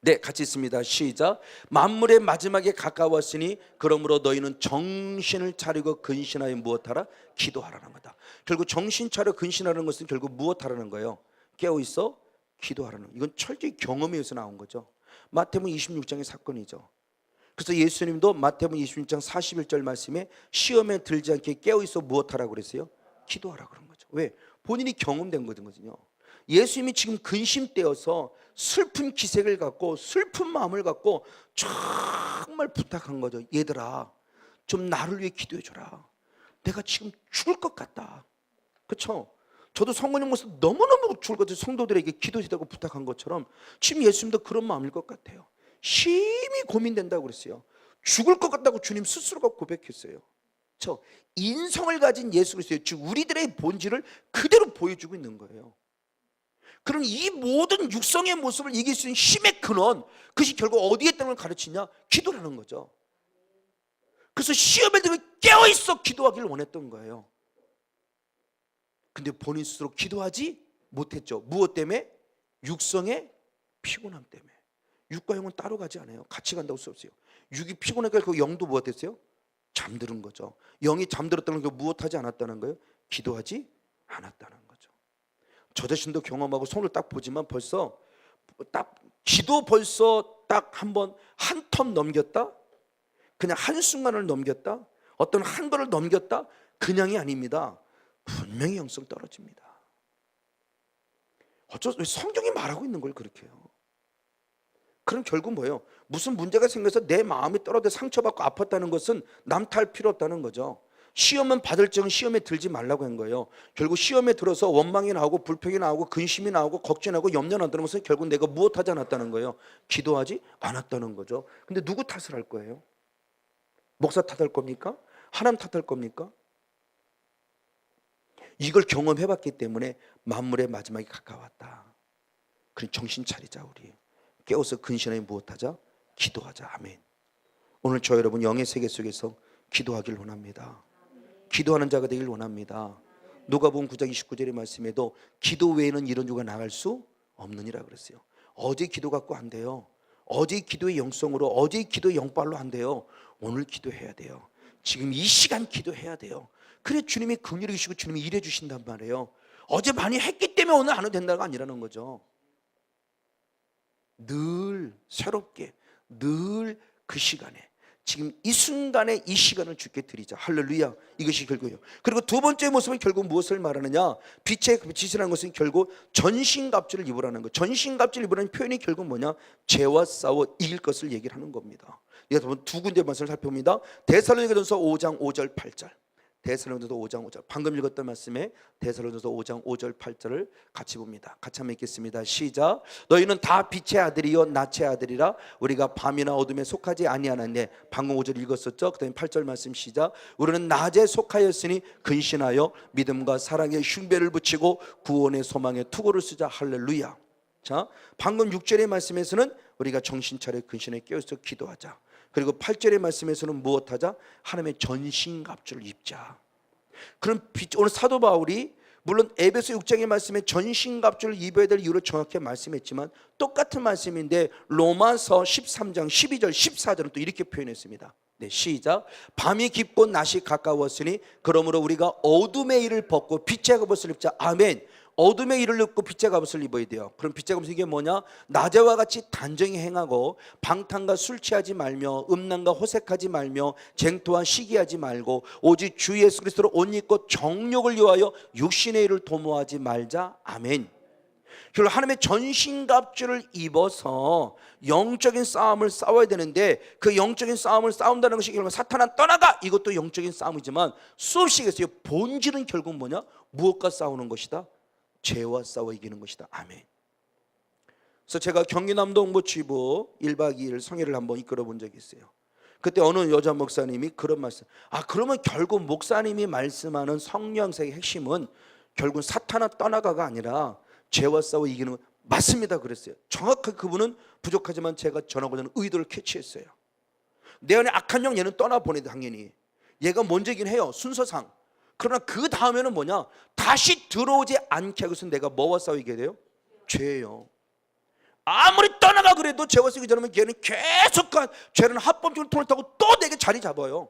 네, 같이 있습니다. 시작. 만물의 마지막에 가까웠으니 그러므로 너희는 정신을 차리고 근신하여 무엇하라? 기도하라는 거다. 결국 정신 차려 근신하는 것은 결국 무엇하라는 거예요? 깨어 있어 기도하라는. 이건 철저히 경험에 의해서 나온 거죠. 마태복음 26장의 사건이죠. 그래서 예수님도 마태복음 26장 41절 말씀에 시험에 들지 않게 깨어 있어 무엇하라고 그랬어요? 기도하라고 그런 거죠. 왜? 본인이 경험된 거거든요. 예수님이 지금 근심되어서 슬픈 기색을 갖고 슬픈 마음을 갖고 정말 부탁한 거죠. 얘들아, 좀 나를 위해 기도해 줘라. 내가 지금 죽을 것 같다. 그렇죠? 저도 성모님 모습 너무너무 죽을 것 같아요. 성도들에게 기도해달라고 부탁한 것처럼 지금 예수님도 그런 마음일 것 같아요. 심히 고민된다고 그랬어요. 죽을 것 같다고 주님 스스로가 고백했어요. 그렇죠? 인성을 가진 예수 그리스도, 즉 우리들의 본질을 그대로 보여주고 있는 거예요. 그럼 이 모든 육성의 모습을 이길 수 있는 힘의 근원, 그것이 결국 어디에 있다는 걸 가르치냐? 기도라는 거죠. 그래서 시험에 들면 깨어있어 기도하기를 원했던 거예요. 근데 본인 스스로 기도하지 못했죠. 무엇 때문에? 육성의 피곤함 때문에. 육과 영은 따로 가지 않아요. 같이 간다고 수 없어요. 육이 피곤하니까 그 영도 무엇 됐어요? 잠드는 거죠. 영이 잠들었다는 게 무엇하지 않았다는 거예요? 기도하지 않았다는 거죠. 저 자신도 경험하고 손을 딱 보지만 벌써 딱 기도 벌써 딱 한번 한 텀 넘겼다? 그냥 한순간을 넘겼다? 어떤 한 걸을 넘겼다? 그냥이 아닙니다. 분명히 영성 떨어집니다. 성경이 말하고 있는 걸 그렇게 해요. 그럼 결국 뭐예요? 무슨 문제가 생겨서 내 마음이 떨어져 상처받고 아팠다는 것은 남 탓할 필요 없다는 거죠. 시험은 받을지언 시험에 들지 말라고 한 거예요. 결국 시험에 들어서 원망이 나오고 불평이 나오고 근심이 나오고 걱정하고 염려 나오는 것은 결국 내가 무엇하지 않았다는 거예요? 기도하지 않았다는 거죠. 근데 누구 탓을 할 거예요? 목사 탓할 겁니까? 하나님 탓할 겁니까? 이걸 경험해봤기 때문에 만물의 마지막이 가까웠다. 그럼 정신 차리자. 우리 깨어서 근신하여 무엇하자? 기도하자. 아멘. 오늘 저 여러분 영의 세계 속에서 기도하길 원합니다. 기도하는 자가 되길 원합니다. 누가복음 9장 29절의 말씀에도 기도 외에는 이런 주가 나갈 수 없느니라 그랬어요. 어제 기도 갖고 안 돼요. 어제 기도의 영성으로, 어제 기도의 영빨로 안 돼요. 오늘 기도해야 돼요. 지금 이 시간 기도해야 돼요. 그래 주님이 긍휼히 주시고 주님이 일해 주신단 말이에요. 어제 많이 했기 때문에 오늘 안 해도 된다가 아니라는 거죠. 늘 새롭게, 늘 그 시간에, 지금 이 순간에 이 시간을 주께 드리자. 할렐루야. 이것이 결국이에요. 그리고 두 번째 모습은 결국 무엇을 말하느냐? 빛의 빛이라는 것은 결국 전신갑주를 입으라는 거. 전신갑주를 입으라는 표현이 결국 뭐냐? 죄와 싸워 이길 것을 얘기를 하는 겁니다. 여러분 두 군데 말씀을 살펴봅니다. 데살로니가전서 5장 5절 8절. 데살로니가전서 5장 5절. 방금 읽었던 말씀에 데살로니가전서 5장 5절 8절을 같이 봅니다. 같이 한번 읽겠습니다. 시작. 너희는 다 빛의 아들이요 낮의 아들이라 우리가 밤이나 어둠에 속하지 아니하나니. 방금 5절 읽었었죠. 그다음에 8절 말씀 시작. 우리는 낮에 속하였으니 근신하여 믿음과 사랑의 흉배를 붙이고 구원의 소망에 투구를 쓰자. 할렐루야. 자, 방금 6절의 말씀에서는 우리가 정신 차려 근신에 깨어서 기도하자. 그리고 8절의 말씀에서는 무엇하자? 하나님의 전신갑주를 입자. 그럼 오늘 사도 바울이 물론 에베소 6장의 말씀에 전신갑주를 입어야 될 이유를 정확히 말씀했지만 똑같은 말씀인데 로마서 13장 12절 14절은 또 이렇게 표현했습니다. 네, 시작. 밤이 깊고 낮이 가까웠으니 그러므로 우리가 어둠의 일을 벗고 빛의 갑옷을 입자. 아멘. 어둠의 일을 입고 빛의 갑옷을 입어야 돼요. 그럼 빛의 갑옷은 이게 뭐냐? 낮에와 같이 단정히 행하고 방탕과 술 취하지 말며 음란과 호색하지 말며 쟁토와 시기하지 말고 오직 주 예수 그리스도로 옷 입고 정욕을 위하여 육신의 일을 도모하지 말자. 아멘. 결국 하나님의 전신갑주를 입어서 영적인 싸움을 싸워야 되는데 그 영적인 싸움을 싸운다는 것이 결국 사탄아 떠나가, 이것도 영적인 싸움이지만 수없이 얘기했어요. 본질은 결국 뭐냐? 무엇과 싸우는 것이다? 죄와 싸워 이기는 것이다. 아멘. 그래서 제가 경기남도 홍보지부 1박 2일 성회를 한번 이끌어 본 적이 있어요. 그때 어느 여자 목사님이 그런 말씀, 그러면 결국 목사님이 말씀하는 성령사의 핵심은 결국 사탄아 떠나가가 아니라 죄와 싸워 이기는 것 맞습니다 그랬어요. 정확하게 그분은 부족하지만 제가 전하고자 하는 의도를 캐치했어요. 내 안에 악한 영 얘는 떠나보내, 당연히 얘가 먼저긴 해요, 순서상. 그러나 그 다음에는 뭐냐, 다시 들어오지 않게 하기 위해서 내가 뭐와 싸우게 돼요? 죄예요. 아무리 떠나가 그래도 죄와 싸우기 전에 걔는 계속 죄는 합법적으로 통을 타고 또 내게 자리 잡아요.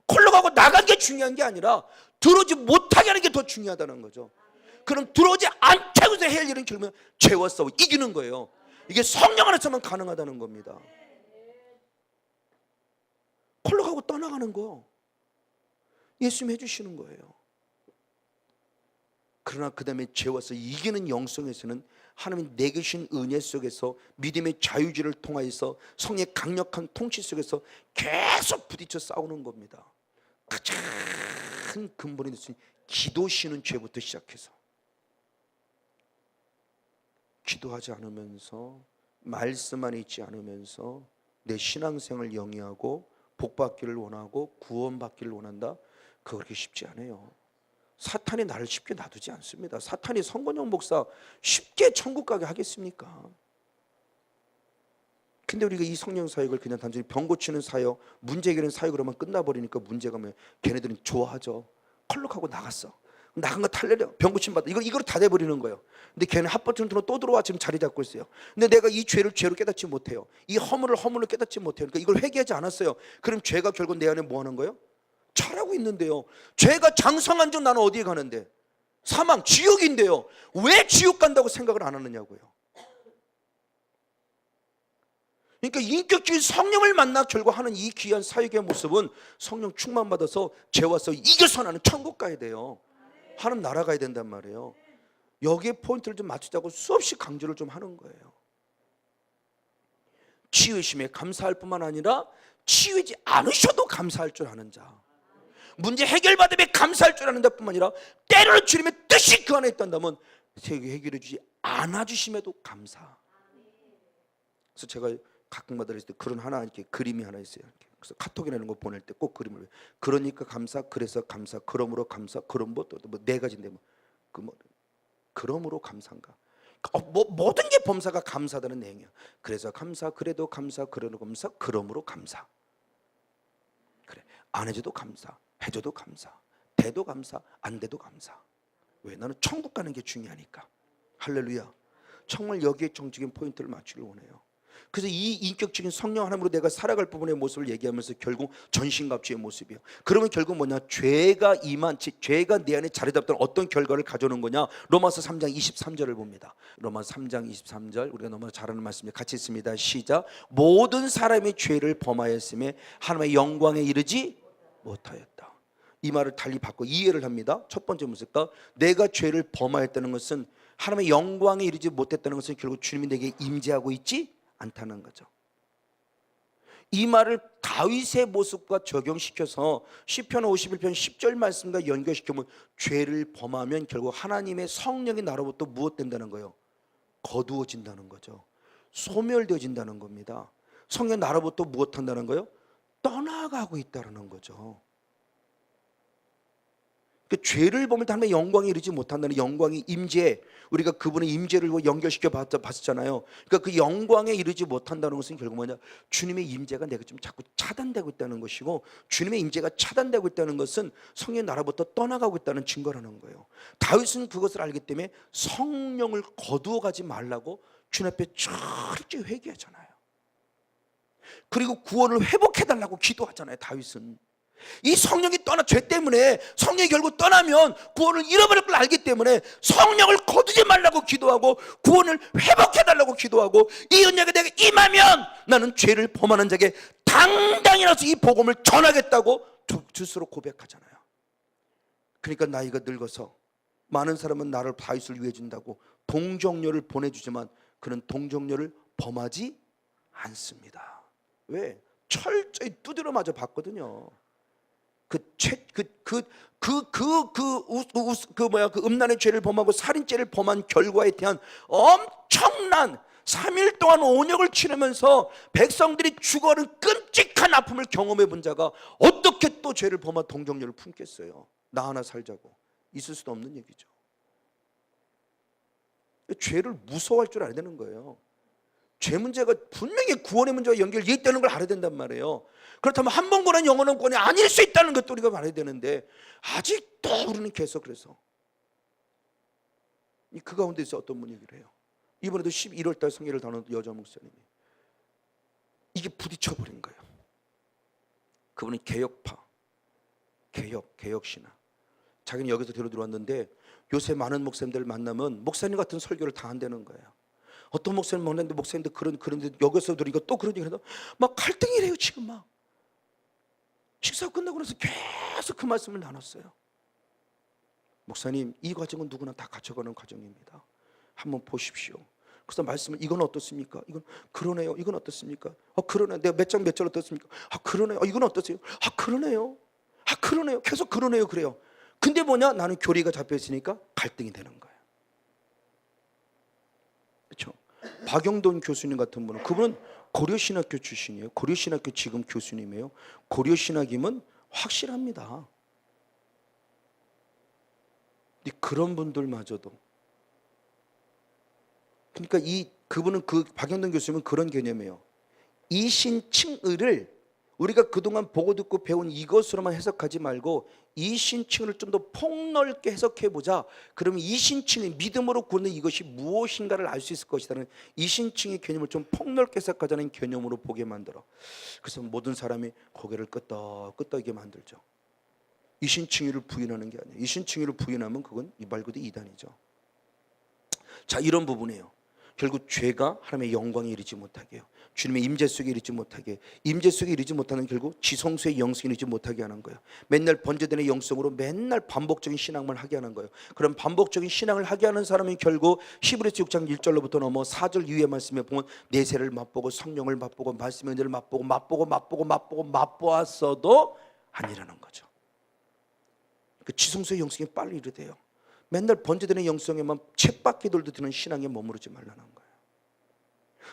콜록하고 나간 게 중요한 게 아니라 들어오지 못하게 하는 게 더 중요하다는 거죠. 그럼 들어오지 않게 해서 해야 할 일은 결국은 죄와 싸워 이기는 거예요. 이게 성령 안에서만 가능하다는 겁니다. 콜록하고 떠나가는 거 예수님이 해주시는 거예요. 그러나 그 다음에 죄와 싸워 이기는 영성에서는 하나님이 내게 주신 은혜 속에서 믿음의 자유지를 통하여서 성의 강력한 통치 속에서 계속 부딪혀 싸우는 겁니다. 가장 근본이 됐으니 기도 쉬는 죄부터 시작해서 기도하지 않으면서 말씀 안에 있지 않으면서 내 신앙생활을 영위하고 복받기를 원하고 구원받기를 원한다? 그거 그렇게 쉽지 않아요. 사탄이 나를 쉽게 놔두지 않습니다. 사탄이 성건영 목사 쉽게 천국 가게 하겠습니까? 근데 우리가 이 성령 사역을 그냥 단순히 병 고치는 사역, 문제 해결하는 사역으로만 끝나버리니까 문제가 뭐 걔네들은 좋아하죠. 컬럭하고 나갔어. 나간 거 탈레려, 병 고침 받아. 이거로 다 돼버리는 거예요. 근데 걔는 합법적으로 또 들어와 지금 자리 잡고 있어요. 근데 내가 이 죄를 죄로 깨닫지 못해요. 이 허물을 허물로 깨닫지 못해요. 그러니까 이걸 회개하지 않았어요. 그럼 죄가 결국 내 안에 뭐 하는 거예요? 잘하고 있는데요. 죄가 장성한 적 나는 어디에 가는데? 사망, 지옥인데요. 왜 지옥 간다고 생각을 안 하느냐고요. 그러니까 인격적인 성령을 만나 결국 하는 이 귀한 사역의 모습은 성령 충만 받아서 죄와 싸워 이겨서 나는 천국 가야 돼요. 하나님 나라 가야 된단 말이에요. 여기에 포인트를 좀 맞추자고 수없이 강조를 좀 하는 거예요. 치유심에 감사할 뿐만 아니라 치유지 않으셔도 감사할 줄 아는 자, 문제 해결받음에 감사할 줄 아는 자뿐만 아니라 때로는 주님의 뜻이 그 안에 있단다면 세계 해결해 주지 않아 주심에도 감사. 그래서 제가 가끔마다 있을 때 그런 하나 이렇게 그림이 하나 있어요. 그래서 카톡이나 이런 거 보낼 때 꼭 그림을, 그러니까 감사, 그래서 감사, 그러므로 감사, 그럼 뭐 네 가지인데 그러므로 감사인가? 모든 게 범사가 감사다는 내용이야. 그래서 감사, 그래도 감사, 그러므로 감사, 그러므로 감사. 그래, 안 해줘도 감사, 해줘도 감사, 돼도 감사, 안 돼도 감사. 왜? 나는 천국 가는 게 중요하니까. 할렐루야. 정말 여기에 정적인 포인트를 맞추길 원해요. 그래서 이 인격적인 성령 하나님으로 내가 살아갈 부분의 모습을 얘기하면서 결국 전신갑주의 모습이에요. 그러면 결국 뭐냐? 죄가 죄가 내 안에 자리 잡던 어떤 결과를 가져오는 거냐? 로마서 3장 23절을 봅니다. 로마서 3장 23절 우리가 너무 잘 아는 말씀이 같이 있습니다. 시작. 모든 사람이 죄를 범하였음에 하나님의 영광에 이르지 못하였다. 이 말을 달리 바꿔 이해를 합니다. 첫 번째 무엇일까? 내가 죄를 범하였다는 것은 하나님의 영광에 이르지 못했다는 것은 결국 주님이 내게 임재하고 있지 않다는 거죠. 이 말을 다윗의 모습과 적용시켜서 시편 51편 10절 말씀과 연결시키면 죄를 범하면 결국 하나님의 성령이 나로부터 무엇 된다는 거예요? 거두어진다는 거죠. 소멸되어진다는 겁니다. 성령 나로부터 무엇 한다는 거예요? 떠나가고 있다는 거죠. 그 죄를 범할 때 하나님의 영광에 이르지 못한다는 영광의 임재, 우리가 그분의 임재를 연결시켜 봤잖아요. 그러니까 그 영광에 이르지 못한다는 것은 결국 뭐냐? 주님의 임재가 내가 좀 자꾸 차단되고 있다는 것이고, 주님의 임재가 차단되고 있다는 것은 성령의 나라부터 떠나가고 있다는 증거라는 거예요. 다윗은 그것을 알기 때문에 성령을 거두어 가지 말라고 주님 앞에 철저히 회개하잖아요. 그리고 구원을 회복해달라고 기도하잖아요. 다윗은 이 성령이 죄 때문에 성령이 결국 떠나면 구원을 잃어버릴 걸 알기 때문에 성령을 거두지 말라고 기도하고 구원을 회복해달라고 기도하고, 이 은혜가 내가 임하면 나는 죄를 범하는 자에게 당당히 나서 이 복음을 전하겠다고 스스로 고백하잖아요. 그러니까 나이가 늙어서 많은 사람은 나를 다윗을 위해 준다고 동정녀를 보내주지만 그는 동정녀를 범하지 않습니다. 왜? 철저히 두드려 맞아 봤거든요. 그 음란의 죄를 범하고 살인죄를 범한 결과에 대한 엄청난 3일 동안 온역을 치르면서 백성들이 죽어가는 끔찍한 아픔을 경험해 본 자가 어떻게 또 죄를 범한 동정녀를 품겠어요? 나 하나 살자고. 있을 수도 없는 얘기죠. 죄를 무서워할 줄 알아야 되는 거예요. 죄 문제가 분명히 구원의 문제와 연결이 있다는 걸 알아야 된단 말이에요. 그렇다면 한 번 구원한 영원한 구원이 아닐 수 있다는 것도 우리가 알아야 되는데 아직도 우리는 계속 그래서 그 가운데서 어떤 분이 그래요. 이번에도 11월 달 성회를 다루는 여자 목사님이 이게 부딪혀버린 거예요. 그분은 개혁파, 개혁신화. 자기는 여기서 데려 들어왔는데 요새 많은 목사님들을 만나면 목사님 같은 설교를 다 한다는 거예요. 어떤 목사님 만났는데 목사님들 그런데 여기서 들으니까 또 그런 얘기를 해서 막 갈등이래요. 지금 막 식사 끝나고 나서 계속 그 말씀을 나눴어요. 목사님, 이 과정은 누구나 다 갖춰가는 과정입니다. 한번 보십시오. 그래서 말씀을 이건 어떻습니까? 이건 그러네요. 이건 어떻습니까? 그러네요. 내가 몇 장 몇 절 어떻습니까? 그러네요. 이건 어떠세요? 그러네요. 그러네요. 계속 그러네요. 그래요. 근데 뭐냐? 나는 교리가 잡혀 있으니까 갈등이 되는 거예요. 그렇죠? 박영돈 교수님 같은 분은 그분은 고려신학교 출신이에요. 고려신학교 지금 교수님이에요. 고려신학이면 확실합니다. 근데 그런 분들마저도 그러니까 그분은 박영돈 교수님은 그런 개념이에요. 이신칭의를 우리가 그동안 보고 듣고 배운 이것으로만 해석하지 말고 이신칭의를 좀 더 폭넓게 해석해보자. 그러면 이신칭의 믿음으로 구는 이것이 무엇인가를 알 수 있을 것이라는 이신칭의 개념을 좀 폭넓게 해석하자는 개념으로 보게 만들어. 그래서 모든 사람이 고개를 끄덕끄덕하게 만들죠. 이신칭의를 부인하는 게 아니에요. 이신칭의를 부인하면 그건 말 그대로 이단이죠. 자, 이런 부분이에요. 결국 죄가 하나님의 영광에 이르지 못하게 해요. 주님의 임재 속에 이르지 못하게 해요. 임재 속에 이르지 못하는 결국 지성소의 영성에 이르지 못하게 하는 거예요. 맨날 번제되는 영성으로 맨날 반복적인 신앙만 하게 하는 거예요. 그럼 반복적인 신앙을 하게 하는 사람이 결국 히브리서 6장 1절로부터 넘어 4절 이후의 말씀에 보면 내세를 맛보고 성령을 맛보고 말씀의 은혜를 맛보았어도 아니라는 거죠. 그 지성소의 영성에 빨리 이르대요. 맨날 번제되는 영성에만 쳇바퀴 돌도 드는 신앙에 머무르지 말라는 거예요.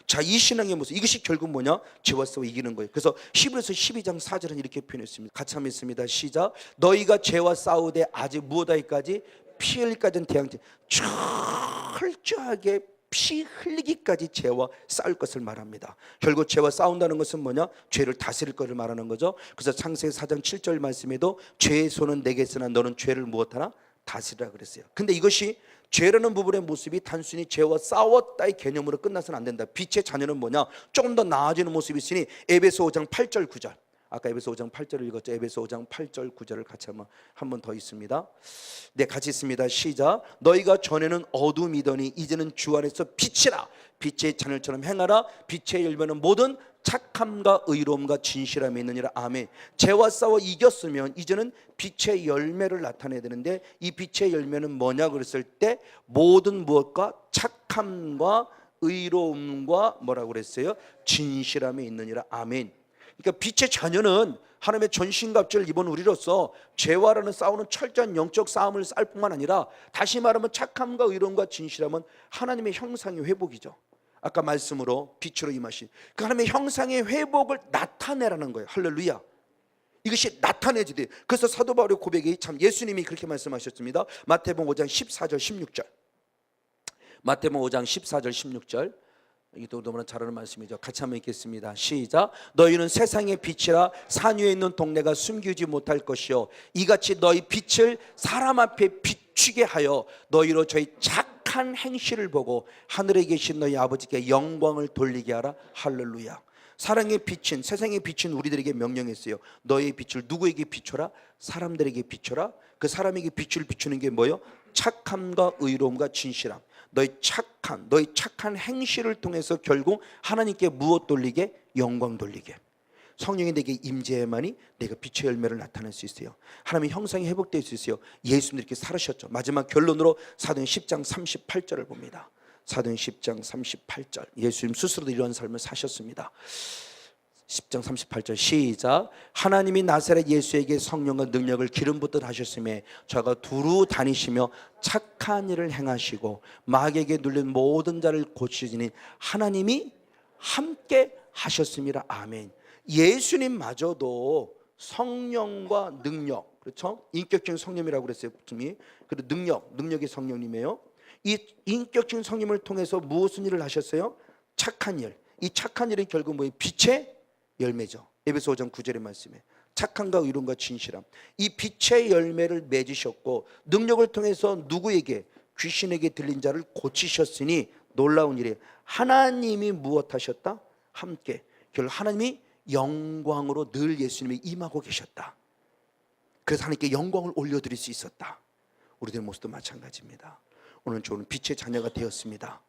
자, 이 신앙의 모습, 이것이 결국 뭐냐? 죄와 싸워 이기는 거예요. 그래서 히브리서 12장 4절은 이렇게 표현했습니다. 같이 한번 읽습니다. 시작. 너희가 죄와 싸우되 아직 무엇하기까지? 피 흘리기까지는 대항제. 철저하게 피 흘리기까지 죄와 싸울 것을 말합니다. 결국 죄와 싸운다는 것은 뭐냐? 죄를 다스릴 것을 말하는 거죠. 그래서 창세기 4장 7절 말씀에도 죄의 손은 내게 있으나 너는 죄를 무엇하나? 다스리라 그랬어요. 근데 이것이 죄라는 부분의 모습이 단순히 죄와 싸웠다의 개념으로 끝나서는 안 된다. 빛의 자녀는 뭐냐? 조금 더 나아지는 모습이 있으니 에베소 5장 8절 9절. 아까 에베소 5장 8절을 읽었죠. 에베소 5장 8절 9절을 같이 한 번 더 있습니다. 네, 같이 있습니다. 시작. 너희가 전에는 어둠이더니 이제는 주 안에서 빛이라. 빛의 자녀처럼 행하라. 빛의 열매는 모든 착함과 의로움과 진실함이 있느니라. 아멘. 죄와 싸워 이겼으면 이제는 빛의 열매를 나타내야 되는데 이 빛의 열매는 뭐냐 그랬을 때 모든 무엇과 착함과 의로움과 뭐라고 그랬어요? 진실함이 있느니라. 아멘. 그러니까 빛의 자녀는 하나님의 전신갑주를 입은 우리로서 죄와라는 싸우는 철저한 영적 싸움을 싸울 뿐만 아니라 다시 말하면 착함과 의로움과 진실함은 하나님의 형상의 회복이죠. 아까 말씀으로 빛으로 임하신 그 하나님의 형상의 회복을 나타내라는 거예요. 할렐루야. 이것이 나타내지 돼. 그래서 사도 바울의 고백이 참 예수님이 그렇게 말씀하셨습니다. 마태복음 5장 14절 16절. 마태복음 5장 14절 16절. 이것도 너무나 잘 아는 말씀이죠. 같이 한번 읽겠습니다. 시작. 너희는 세상의 빛이라 산 위에 있는 동네가 숨기지 못할 것이요 이같이 너희 빛을 사람 앞에 비추게 하여 너희로 저희 착한 행실을 보고 하늘에 계신 너희 아버지께 영광을 돌리게 하라. 할렐루야. 사랑의 빛은 세상의 빛은 우리들에게 명령했어요. 너의 빛을 누구에게 비춰라? 사람들에게 비춰라. 그 사람에게 빛을 비추는 게 뭐예요? 착함과 의로움과 진실함. 너희 착한 행실을 통해서 결국 하나님께 무엇 돌리게? 영광 돌리게. 성령이 내게 임재해야만이 내가 빛의 열매를 나타낼 수 있어요. 하나님의 형상이 회복될 수 있어요. 예수님이 이렇게 살으셨죠. 마지막 결론으로 사도행 10장 38절을 봅니다. 사도행 10장 38절. 예수님 스스로도 이런 삶을 사셨습니다. 10장 38절 시작. 하나님이 나사렛 예수에게 성령과 능력을 기름 붓듯 하셨음에 저가 두루 다니시며 착한 일을 행하시고 마귀에게 눌린 모든 자를 고치시니 하나님이 함께 하셨습니다. 아멘. 예수님마저도 성령과 능력, 그렇죠? 인격적인 성령이라고 그랬어요. 그리고 능력의 성령님이에요. 이 인격적인 성령을 통해서 무슨 일을 하셨어요? 착한 일. 이 착한 일은 결국 뭐예요? 빛의 열매죠. 에베소 5장 9절의 말씀에 착함과 의로움과 진실함, 이 빛의 열매를 맺으셨고 능력을 통해서 누구에게? 귀신에게 들린 자를 고치셨으니 놀라운 일이에요. 하나님이 무엇하셨다? 함께. 결국 하나님이 영광으로 늘 예수님이 임하고 계셨다. 그래서 하나님께 영광을 올려드릴 수 있었다. 우리들의 모습도 마찬가지입니다. 오늘 저는 빛의 자녀가 되었습니다.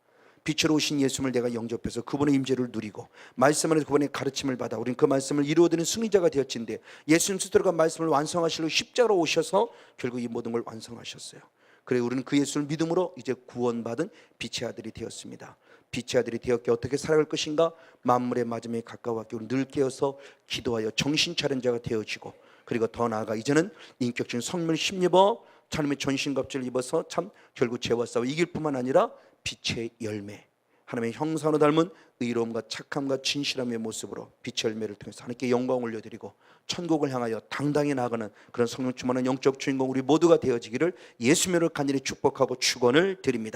빛으로 오신 예수님을 내가 영접해서 그분의 임재를 누리고 말씀 안에서 그분의 가르침을 받아 우리는 그 말씀을 이루어드리는 승리자가 되었는데, 예수님 스스로가 말씀을 완성하시려고 십자가로 오셔서 결국 이 모든 걸 완성하셨어요. 그래 우리는 그 예수를 믿음으로 이제 구원받은 빛의 아들이 되었습니다. 빛의 아들이 되었기에 어떻게 살아갈 것인가? 만물의 마지막에 가까웠기에 우리 늘 깨어서 기도하여 정신 차린 자가 되어지고, 그리고 더 나아가 이제는 인격적인 성령을 힘입어 하나님의 전신갑주를 입어서 참 결국 죄와 싸워 이길 뿐만 아니라 빛의 열매, 하나님의 형상으로 닮은 의로움과 착함과 진실함의 모습으로 빛의 열매를 통해서 하나님께 영광을 올려드리고 천국을 향하여 당당히 나아가는 그런 성령 충만한 영적 주인공 우리 모두가 되어지기를 예수님으로 간절히 축복하고 축원을 드립니다.